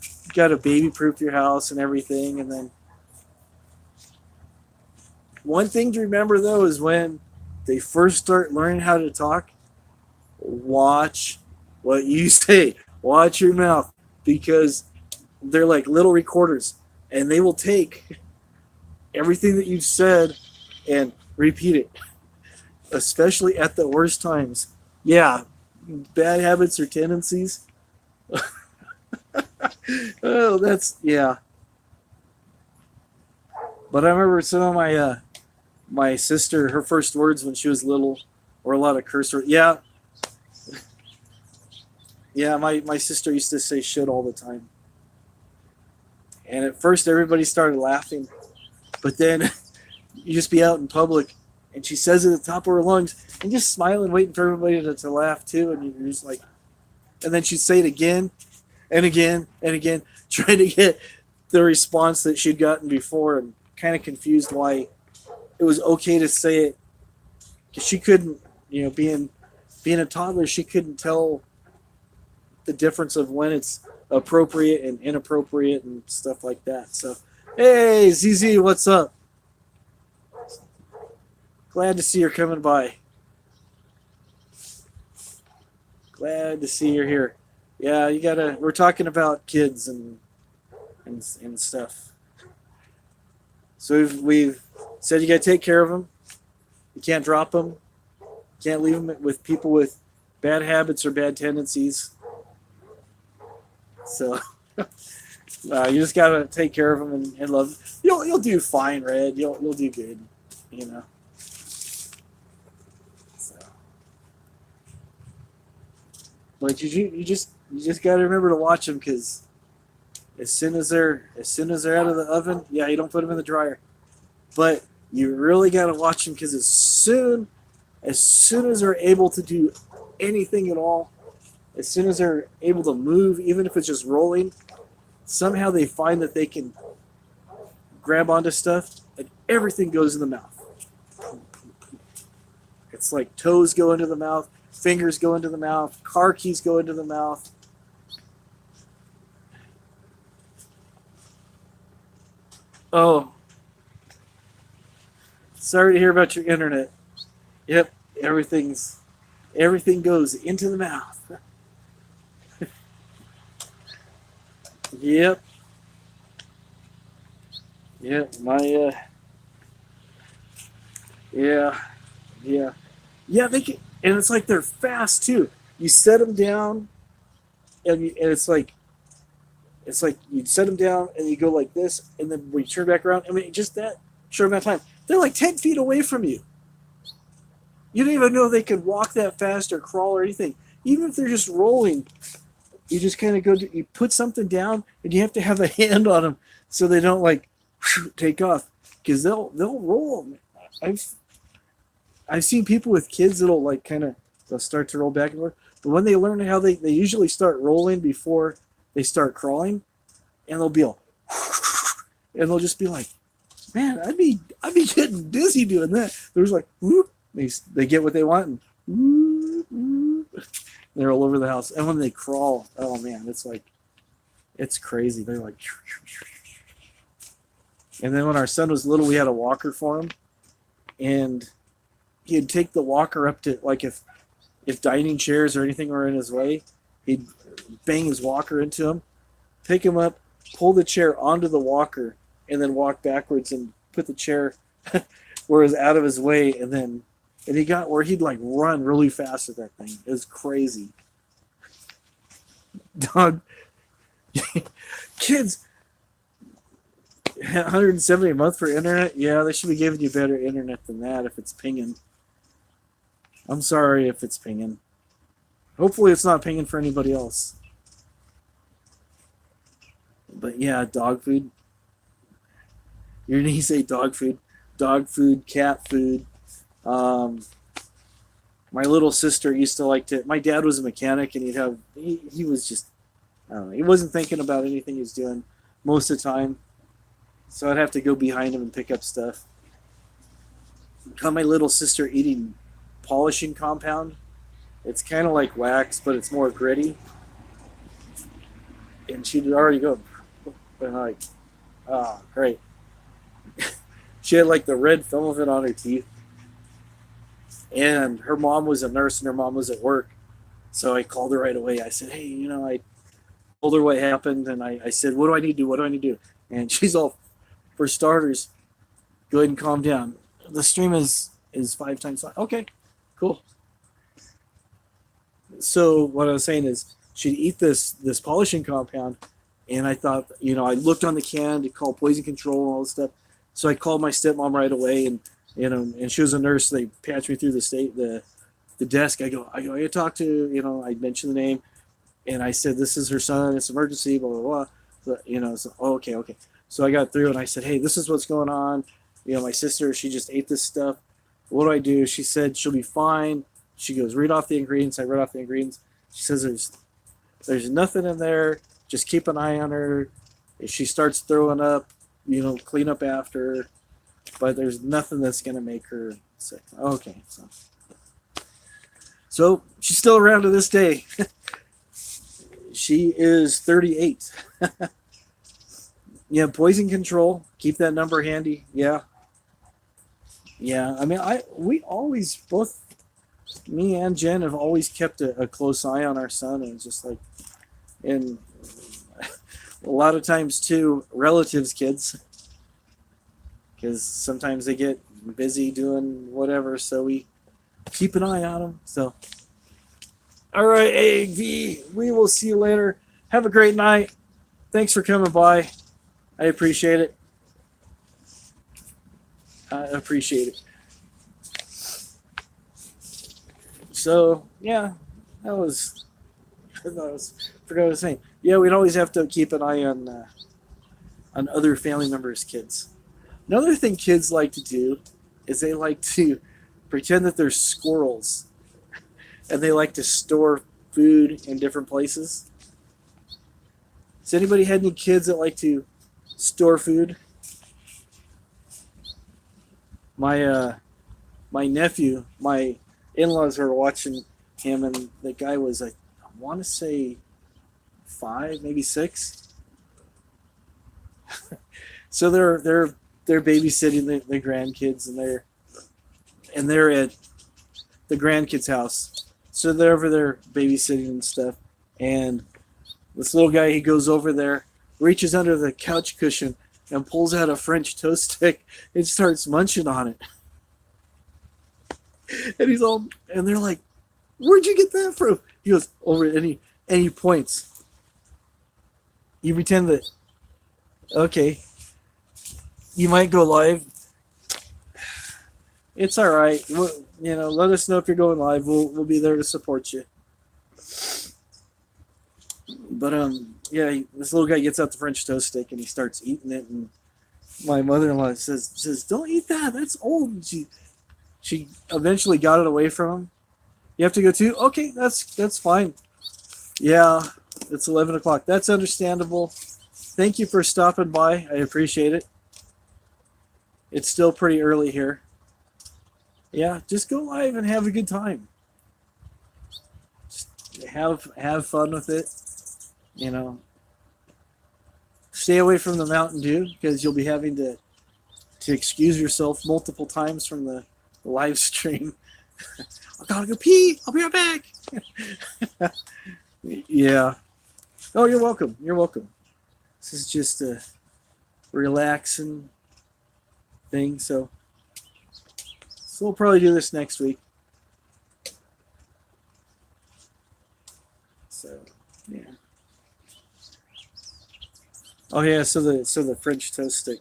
A: You got to baby-proof your house and everything. And then one thing to remember though is when they first start learning how to talk, watch what you say. Watch your mouth because they're like little recorders, and they will take everything that you've said and repeat it, especially at the worst times. Yeah, bad habits or tendencies. Oh, that's yeah. But I remember some of my sister, her first words when she was little were a lot of curse words. Yeah, yeah. My sister used to say shit all the time, and at first everybody started laughing, but then you just be out in public, and she says it at the top of her lungs, and just smiling, waiting for everybody to laugh too, and you're just like, and then she'd say it again, and again, and again, trying to get the response that she'd gotten before, and kind of confused why it was okay to say it, because she couldn't, being a toddler, she couldn't tell the difference of when it's appropriate and inappropriate and stuff like that. So, hey, ZZ, what's up? Glad to see you're coming by. Glad to see you're here. Yeah, we're talking about kids and stuff. So we've said you gotta take care of them. You can't drop them. You can't leave them with people with bad habits or bad tendencies. So you just gotta take care of them and love them. You'll do fine, Red. You'll do good. So, but you just gotta remember to watch them, because as soon as they're out of the oven, yeah, you don't put them in the dryer. But you really gotta watch them, because as soon as they're able to do anything at all, as soon as they're able to move, even if it's just rolling, somehow they find that they can grab onto stuff and everything goes in the mouth. It's like toes go into the mouth, fingers go into the mouth, car keys go into the mouth. Oh, sorry to hear about your internet. Yep, everything goes into the mouth. Yep. Yeah, yeah. They can, and it's like they're fast too. You set them down, and it's like you set them down, and you go like this, and then when you turn back around, I mean, just that short amount of time, they're like 10 feet away from you. You don't even know they could walk that fast or crawl or anything. Even if they're just rolling, you just kind of you put something down, and you have to have a hand on them so they don't like take off, because they'll roll. I've seen people with kids that'll like they'll start to roll back and forth, but when they learn how they usually start rolling before they start crawling, and they'll be all and they'll just be like, man, I'd be getting dizzy doing that. There's like whoop, they get what they want, and whoop, they're all over the house. And when they crawl, oh man, it's crazy. They're like. And then when our son was little, we had a walker for him, and he'd take the walker up to, like, if dining chairs or anything were in his way, he'd bang his walker into him, pick him up, pull the chair onto the walker, and then walk backwards and put the chair where it was out of his way, and he got where he'd like run really fast with that thing. It was crazy. Dog, kids. 170 a month for internet? Yeah, they should be giving you better internet than that if it's pinging. I'm sorry if it's pinging. Hopefully it's not pinging for anybody else. But yeah, dog food. Your niece ate dog food. Dog food, cat food. my little sister used to like to. My dad was a mechanic, and he was just, I don't know, he wasn't thinking about anything he was doing most of the time. So I'd have to go behind him and pick up stuff. Caught my little sister eating polishing compound. It's kind of like wax, but it's more gritty. And she'd already go, and like, oh, great. She had like the red film of it on her teeth. And her mom was a nurse and her mom was at work. So I called her right away. I said, hey, I told her what happened. And I said, what do I need to do? What do I need to do? And she's all, for starters, go ahead and calm down. The stream is 5 times. Okay, cool. So what I was saying is she'd eat this polishing compound. And I thought, I looked on the can to call poison control and all this stuff. So I called my stepmom right away, and and she was a nurse. So they patched me through the desk. I talked to, I mentioned the name, and I said, this is her son. It's emergency, blah, blah, blah. So, so okay. So I got through, and I said, hey, this is what's going on. My sister, she just ate this stuff. What do I do? She said she'll be fine. She goes, read off the ingredients. I read off the ingredients. She says there's nothing in there. Just keep an eye on her. If she starts throwing up, clean up after her. But there's nothing that's going to make her sick. Okay. So she's still around to this day. She is 38. Yeah, poison control. Keep that number handy. Yeah. I mean, we always, both me and Jen have always kept a close eye on our son, and just like, and a lot of times too, relatives' kids, because sometimes they get busy doing whatever, so we keep an eye on them. So, all right, AV, we will see you later. Have a great night. Thanks for coming by. I appreciate it. So yeah, I forgot what I was saying. Yeah, we'd always have to keep an eye on other family members' kids. Another thing kids like to do is they like to pretend that they're squirrels, and they like to store food in different places. Has anybody had any kids that like to store food? My nephew, my in-laws were watching him, and the guy was like, I want to say 5, maybe 6. So they're babysitting the grandkids, and they're at the grandkids' house. So they're over there babysitting and stuff. And this little guy, he goes over there, reaches under the couch cushion, and pulls out a French toast stick and starts munching on it. And they're like, where'd you get that from? He goes, over, and he points. You pretend that, okay, you might go live. It's all right. Let us know if you're going live. We'll be there to support you. But yeah, this little guy gets out the French toast stick and he starts eating it, and my mother-in-law says, "Don't eat that. That's old." And she eventually got it away from him. You have to go too? Okay, that's fine. Yeah, it's 11 o'clock. That's understandable. Thank you for stopping by. I appreciate it. It's still pretty early here. Yeah, just go live and have a good time. Just have fun with it. Stay away from the Mountain Dew, because you'll be having to excuse yourself multiple times from the live stream. I gotta go pee. I'll be right back. Yeah. Oh, you're welcome. You're welcome. This is just a relaxing thing. So we'll probably do this next week. So yeah. Oh yeah. So the French toast stick.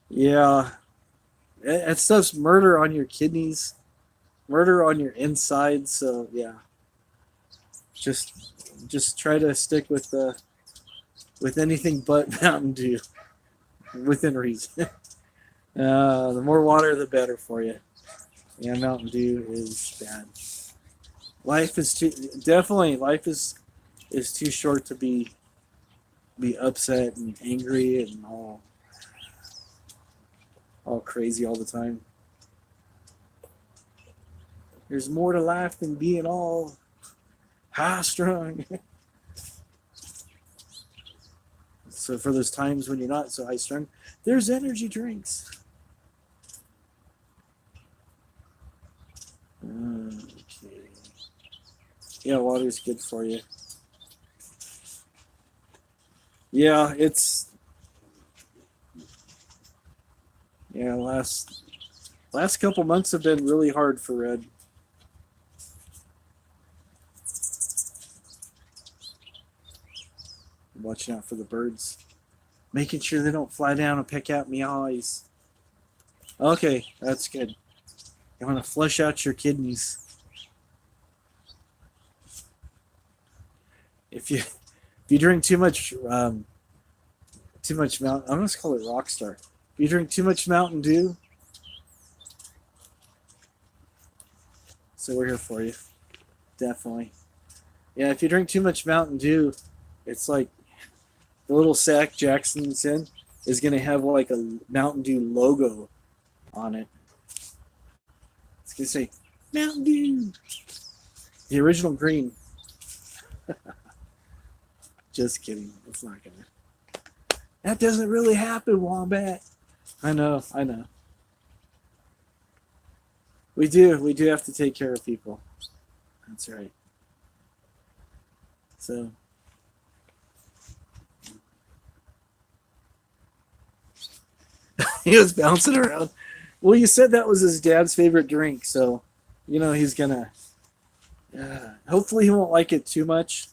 A: Yeah. That stuff's murder on your kidneys, murder on your insides. So yeah. Just try to stick with anything but Mountain Dew, within reason. The more water, the better for you. Yeah, Mountain Dew is bad. Life is too short to be upset and angry and all crazy all the time. There's more to life than being all high strung. So for those times when you're not so high strung, there's energy drinks. Okay. Yeah, water's good for you. Yeah, last couple months have been really hard for Red. Watching out for the birds. Making sure they don't fly down and peck out me eyes. Okay, that's good. You want to flush out your kidneys. If you drink too much Mountain, I'm gonna call it Rockstar. If you drink too much Mountain Dew, so we're here for you, definitely. Yeah, if you drink too much Mountain Dew, it's like the little sack Jackson's in is gonna have like a Mountain Dew logo on it. It's gonna say Mountain Dew, the original green. Just kidding. It's not gonna. That doesn't really happen, Wombat. I know. We do have to take care of people. That's right. So. He was bouncing around. Well, you said that was his dad's favorite drink, so he's gonna. Hopefully, he won't like it too much,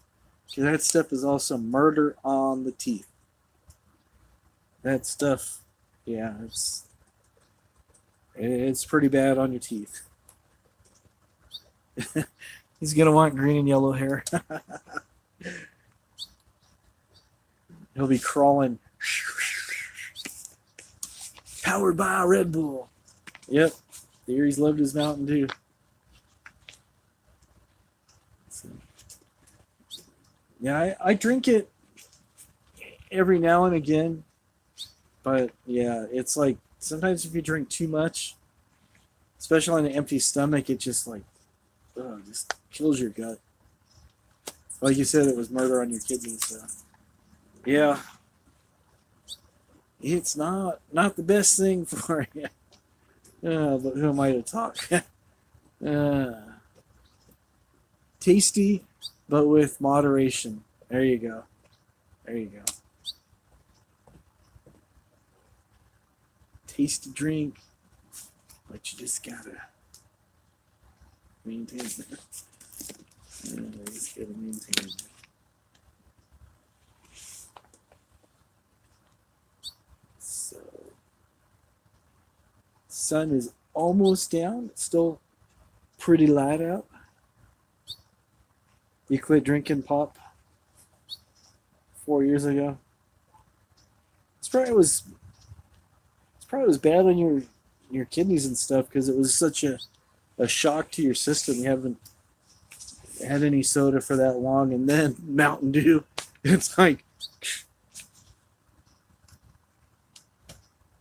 A: because that stuff is also murder on the teeth. That stuff, yeah, it's pretty bad on your teeth. He's gonna want green and yellow hair. He'll be crawling. Powered by a Red Bull. Yep. Theory's loved his Mountain Dew. So, yeah, I drink it every now and again. But yeah, it's like sometimes if you drink too much, especially on an empty stomach, it just just kills your gut. Like you said, it was murder on your kidneys. So yeah. It's not the best thing for you. But who am I to talk? Tasty, but with moderation. There you go. Tasty drink, but you just gotta maintain it. Just gotta maintain it. Sun is almost down. It's still pretty light out. You quit drinking pop 4 years ago. It's probably was bad on your kidneys and stuff because it was such a shock to your system. You haven't had any soda for that long, and then Mountain Dew. It's like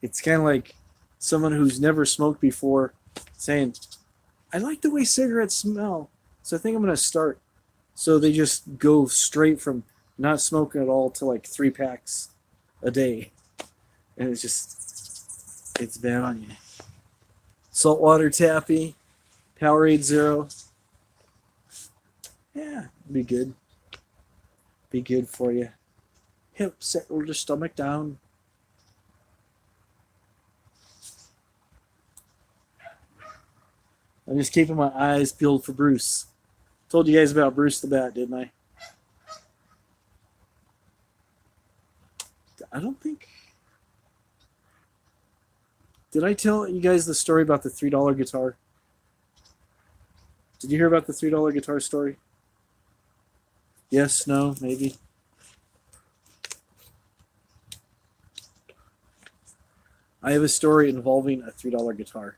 A: it's kind of like someone who's never smoked before saying, I like the way cigarettes smell, so I think I'm going to start. So they just go straight from not smoking at all to like 3 packs a day. And it's bad on you. Saltwater Taffy, Powerade Zero. Yeah, be good. Be good for you. Settle your stomach down. I'm just keeping my eyes peeled for Bruce. Told you guys about Bruce the Bat, didn't I? I don't think... Did I tell you guys the story about the $3 guitar? Did you hear about the $3 guitar story? Yes, no, maybe. I have a story involving a $3 guitar.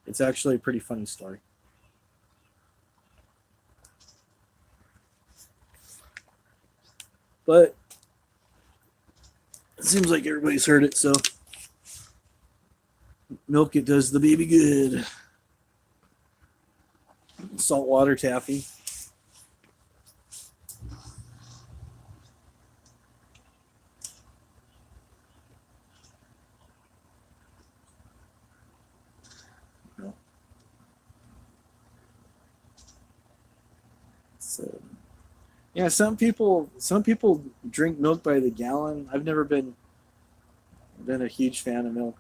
A: It's actually a pretty funny story. But it seems like everybody's heard it, so milk it does the baby good. Saltwater taffy. So, yeah, some people drink milk by the gallon. I've never been a huge fan of milk.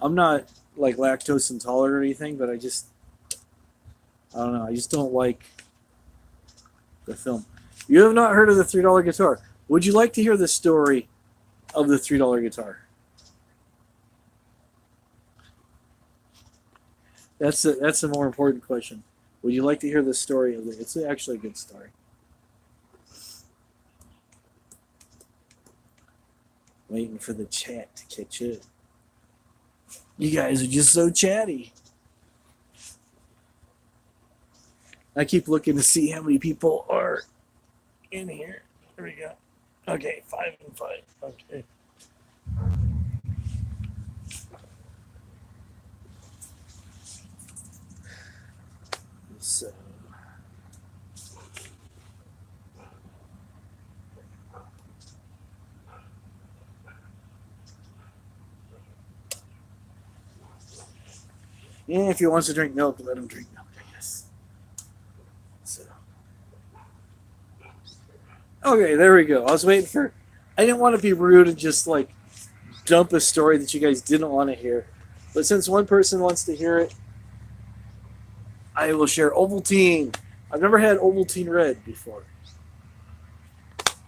A: I'm not like lactose intolerant or anything, but I don't know. I just don't like the film. You have not heard of the $3 guitar. Would you like to hear the story of the $3 guitar? That's a more important question. Would you like to hear the story of it? It's actually a good story. Waiting for the chat to catch up. You guys are just so chatty. I keep looking to see how many people are in here. There we go. Okay, 5 and 5. Okay. So. Yeah, if he wants to drink milk, let him drink milk, I guess. So. Okay, there we go. I was waiting for. I didn't want to be rude and just like dump a story that you guys didn't want to hear. But since one person wants to hear it, I will share Ovaltine. I've never had Ovaltine Red before.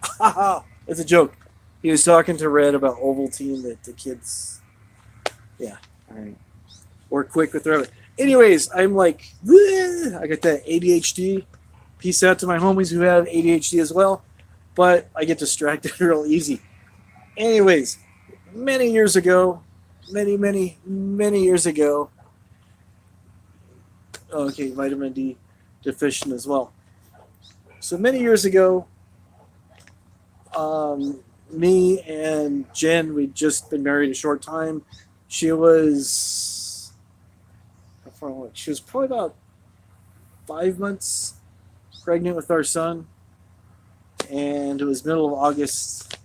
A: Haha, it's a joke. He was talking to Red about Ovaltine that the kids. Yeah, all right. Or quick with Red. Anyways, I'm like, bleh, I got that ADHD. Peace out to my homies who have ADHD as well. But I get distracted real easy. Anyways, many years ago, many years ago. Okay, vitamin D deficient as well. So many years ago, me and Jen, we'd just been married a short time. She was probably about 5 months pregnant with our son, and it was middle of August,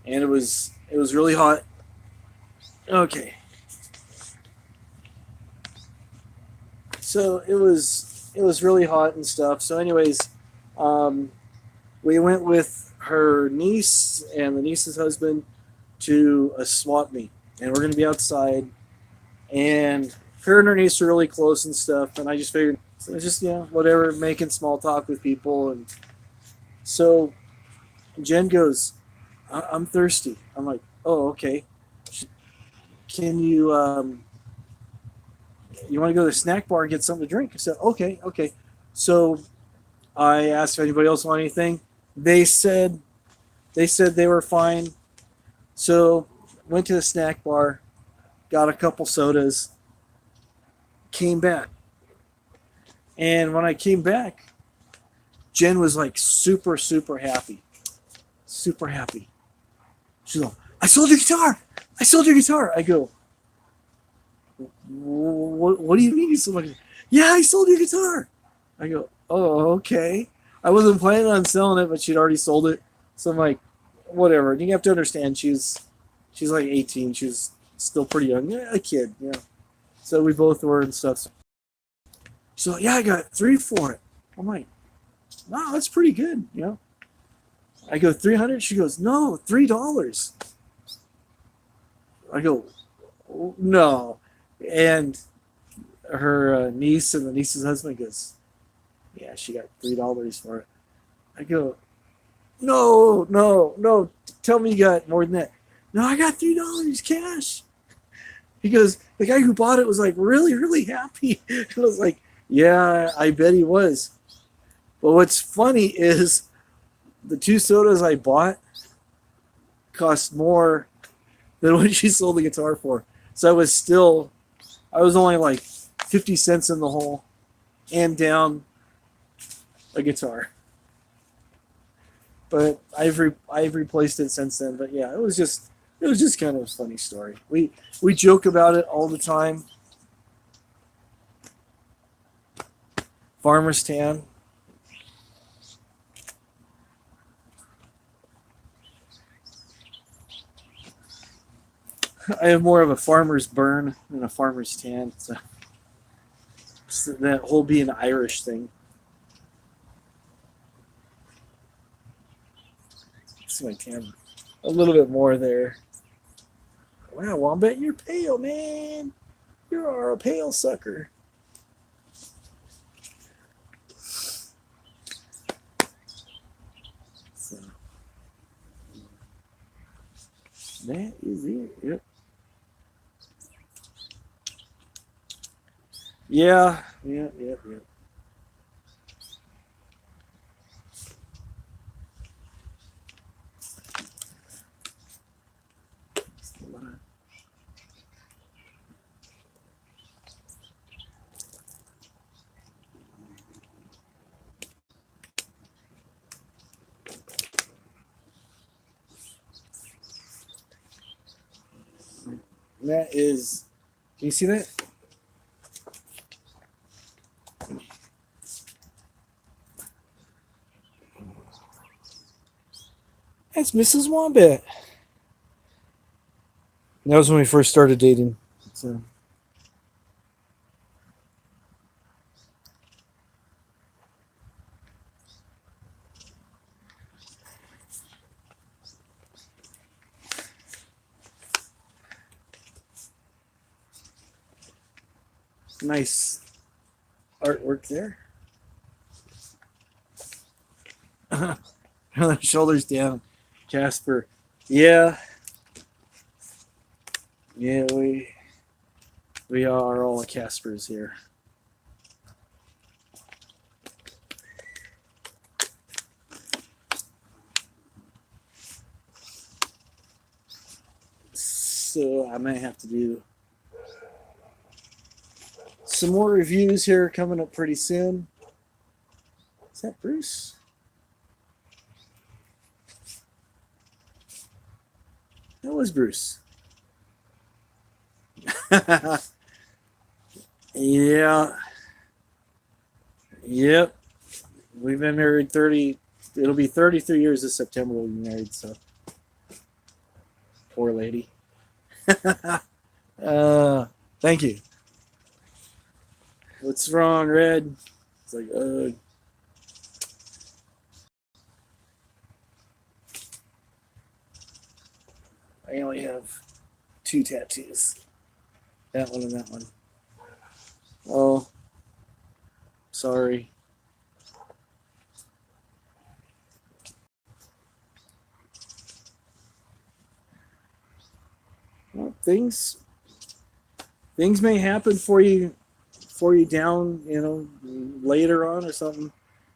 A: and it was really hot. Okay. So it was really hot and stuff. So anyways, we went with her niece and the niece's husband to a swap meet, and we're going to be outside. And her and her niece are really close and stuff. And I just figured, so just whatever, making small talk with people. And so Jen goes, "I'm thirsty." I'm like, "Oh, okay. Can you you want to go to the snack bar and get something to drink?" I said, okay. So I asked if anybody else wanted anything. They said they were fine. So went to the snack bar, got a couple sodas, came back. And when I came back, Jen was like super, super happy. Super happy. She's like, "I sold your guitar! I sold your guitar!" I go, What do you mean you sold my guitar? "Yeah, I sold your guitar." I go, "Oh, okay." I wasn't planning on selling it, but she'd already sold it. So I'm like, whatever. And you have to understand, she's like 18. She's still pretty young. Yeah, a kid, So we both were and stuff. So yeah, I got 3 for it. I'm like, wow, that's pretty good, I go, 300? She goes, "No, $3. I go, "No." And her niece and the niece's husband goes, "Yeah, she got $3 for it." I go, no. Tell me you got more than that." "No, I got $3 cash." He goes, "The guy who bought it was like really, really happy." And I was like, "Yeah, I bet he was." But what's funny is the 2 sodas I bought cost more than what she sold the guitar for. So I was only like 50 cents in the hole and down a guitar. But I've replaced it since then. But yeah, it was just kind of a funny story. We joke about it all the time. Farmer's tan. I have more of a farmer's burn than a farmer's tan. So it's that whole being Irish thing. See my camera. A little bit more there. Wow, Wombat, you're pale, man. You are a pale sucker. So, that is it. Yep. Yeah. That is, can you see that? That's Mrs. Wombat. That was when we first started dating. So. Nice artwork there. Shoulders down, Casper. Yeah, we are all Caspers here. So I might have to do some more reviews here coming up pretty soon. Is that Bruce? That was Bruce. Yeah. Yep. We've been married 30. It'll be 33 years this September we'll be married, so. Poor lady. Thank you. What's wrong, Red? It's like, I only have 2 tattoos. That one and that one. Oh, sorry. Well, things may happen for you down, later on or something.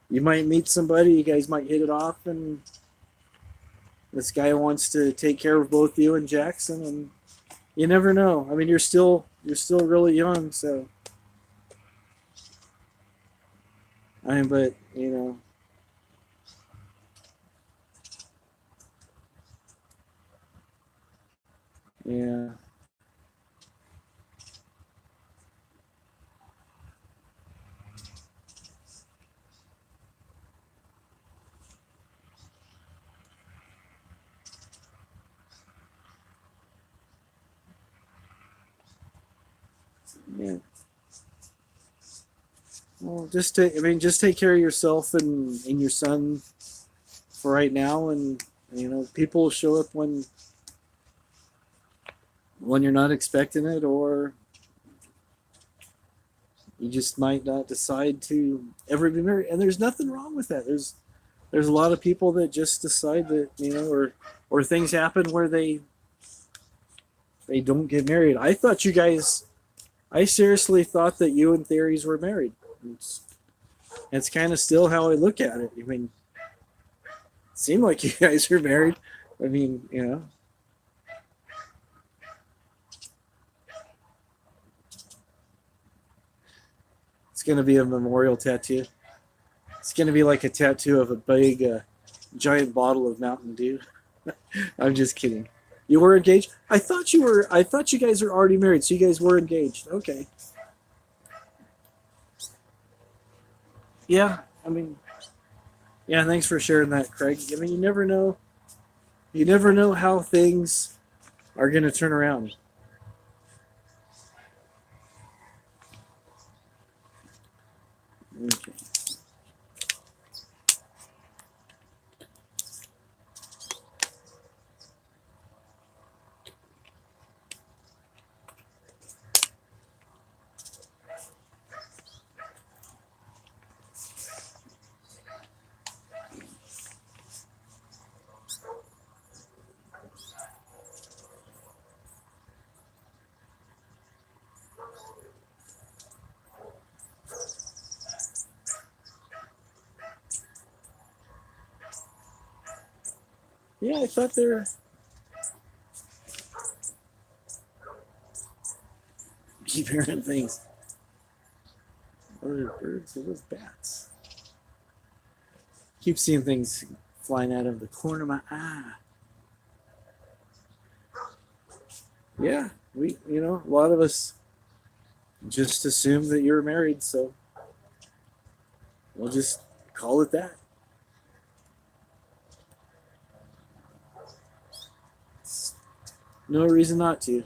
A: You might meet somebody, you guys might hit it off, and this guy wants to take care of both you and Jackson, and you never know. I mean, you're still really young, so but yeah. Yeah. Well, just take care of yourself and your son for right now, and people will show up when you're not expecting it, or you just might not decide to ever be married. And there's nothing wrong with that. There's a lot of people that just decide that or things happen where they don't get married. I seriously thought that you and Theories were married. It's kind of still how I look at it. I mean, it seemed like you guys were married. I mean, going to be a memorial tattoo. It's going to be like a tattoo of a big, giant bottle of Mountain Dew. I'm just kidding. You were engaged? I thought you were. I thought you guys were already married, so you guys were engaged. Okay. Yeah, I mean, yeah. Thanks for sharing that, Craig. I mean, you never know. You never know how things are going to turn around. Okay. Yeah, I thought they were. Keep hearing things. What are birds? Are those bats? Keep seeing things flying out of the corner of my eye. Yeah, a lot of us just assume that you're married, so we'll just call it that. It's no reason not to.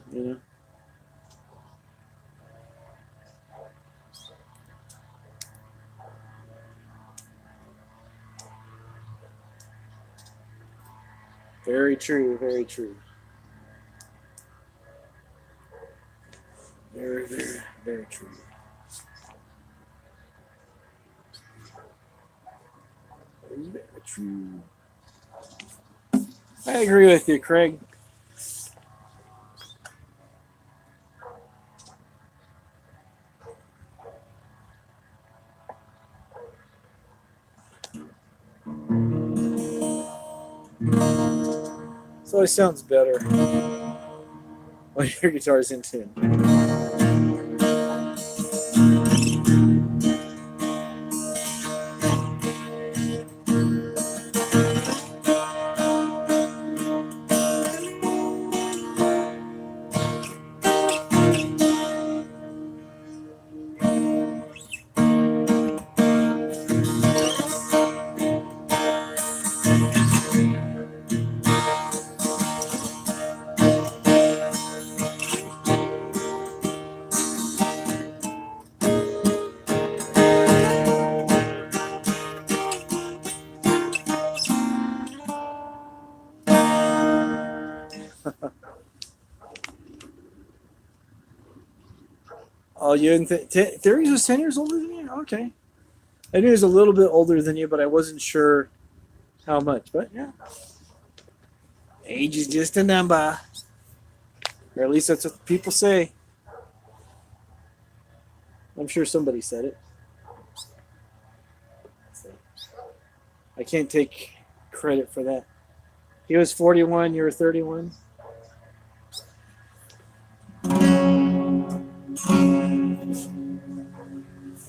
A: Very true, very true. Very, very, very true. Very true. I agree with you, Craig. So it sounds better when your guitar's in tune. Oh, you didn't Theory was 10 years older than you? Okay. I knew he was a little bit older than you, but I wasn't sure how much. But yeah. Age is just a number. Or at least that's what people say. I'm sure somebody said it. I can't take credit for that. He was 41, you were 31.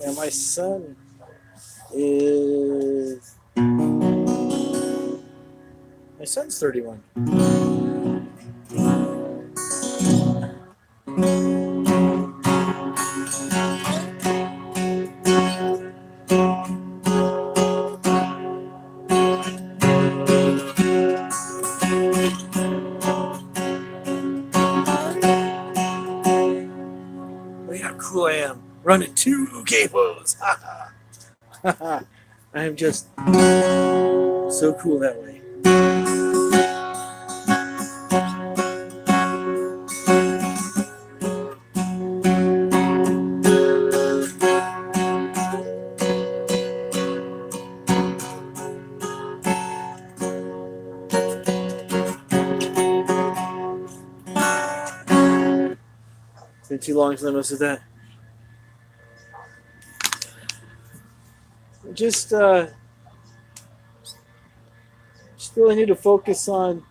A: And my son is... My son's 31. Look how cool I am. Running 2 cables. I am just so cool that way. It's been too long since I must have that. Just really need to focus on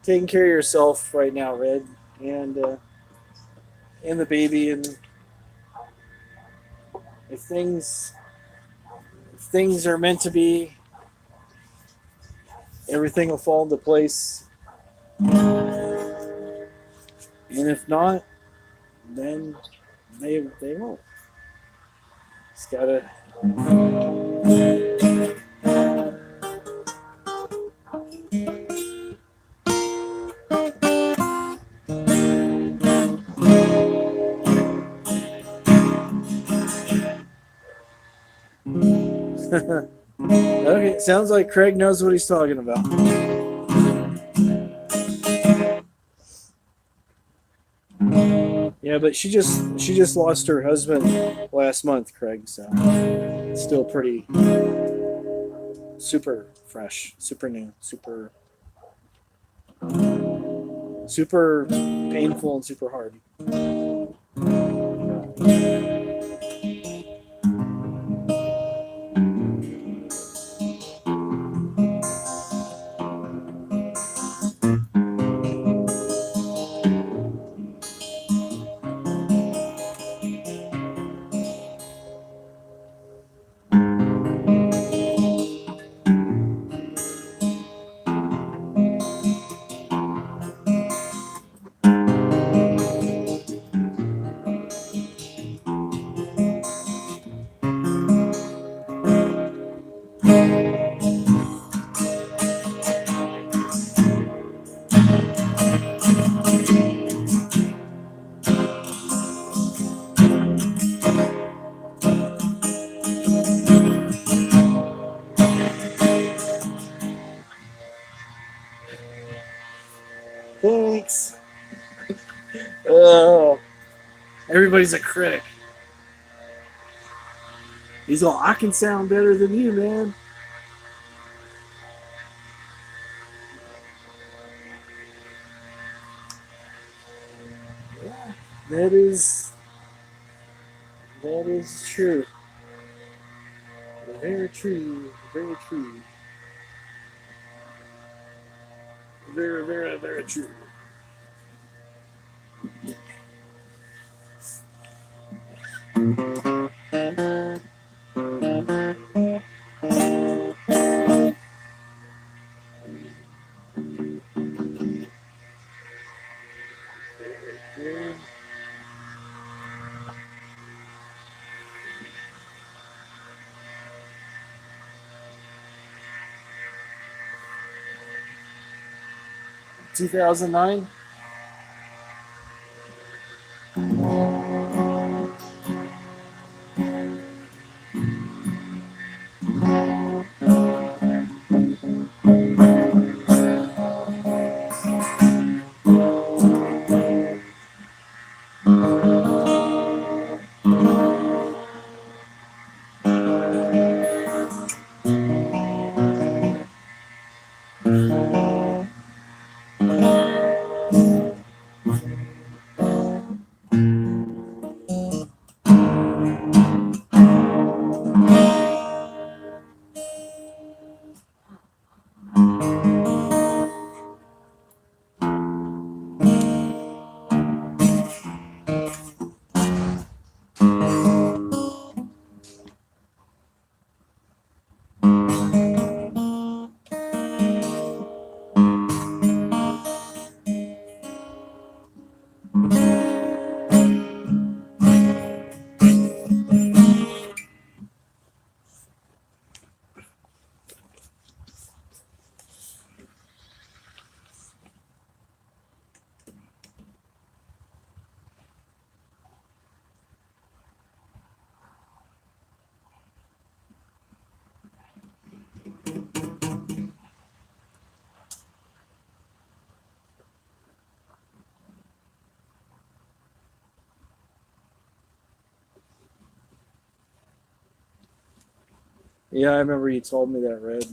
A: taking care of yourself right now, Red, and the baby, and if things are meant to be, everything will fall into place. And if not, then they won't. Just gotta. Okay, sounds like Craig knows what he's talking about. Yeah, but she just lost her husband last month, Craig. So it's still pretty super fresh, super new, super painful and super hard. 'Thanks. Oh, everybody's a critic. He's all, I can sound better than you, man. Yeah, that is true. Very true. Very true. Very true. Yeah. 2009. Yeah, I remember you told me that, Red.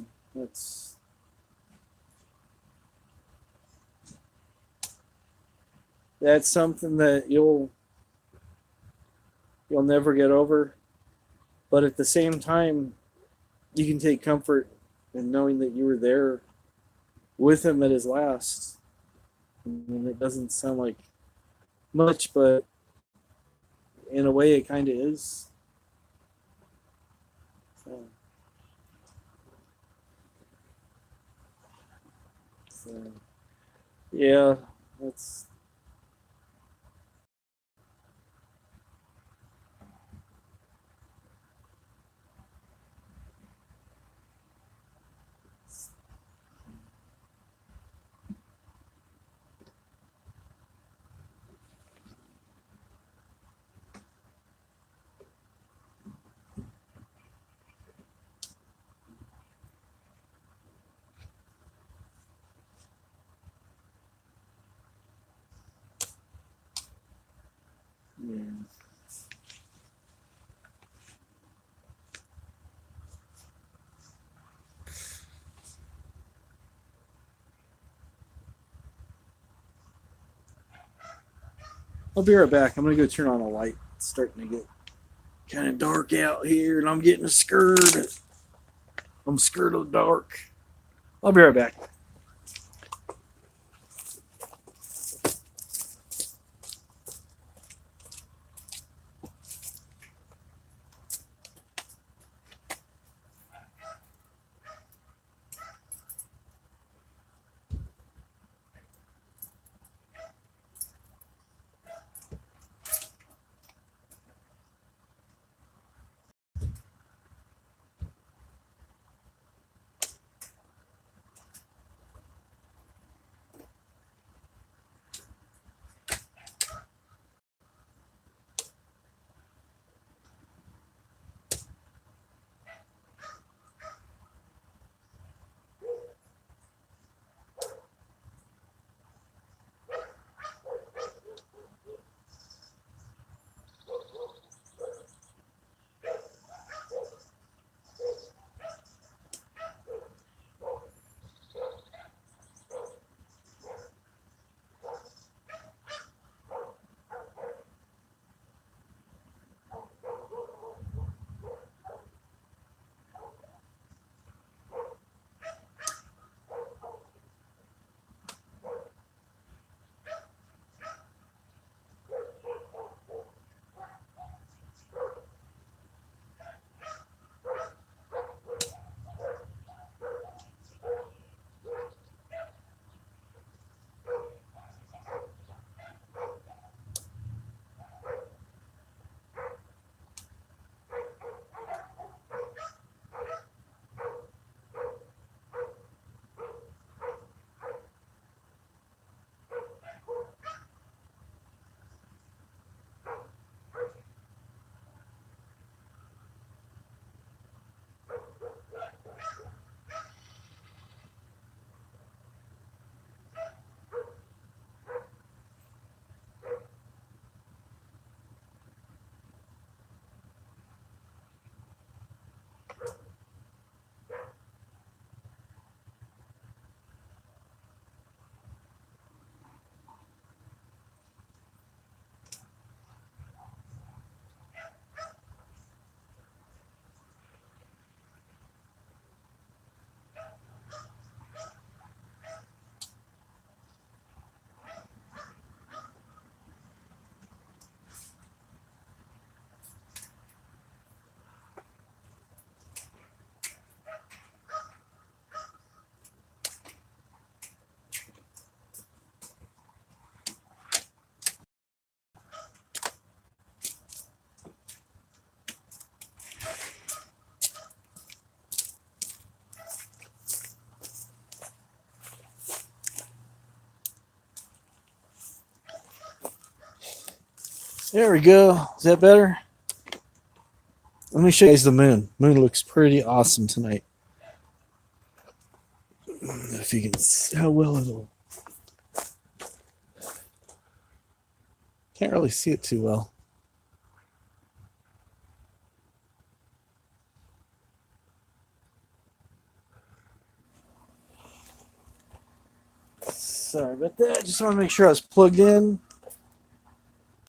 A: That's something that you'll never get over. But at the same time, you can take comfort in knowing that you were there with him at his last. I mean, it doesn't sound like much, but in a way, it kind of is. Yeah, that's. Yeah. I'll be right back. I'm gonna go turn on a light. It's starting to get kind of dark out here, and I'm getting scared. I'm scared of the dark. I'll be right back. There we go. Is that better? Let me show you guys the moon. Moon looks pretty awesome tonight. If you can see how well it'll. Can't really see it too well. Sorry about that. Just want to make sure I was plugged in.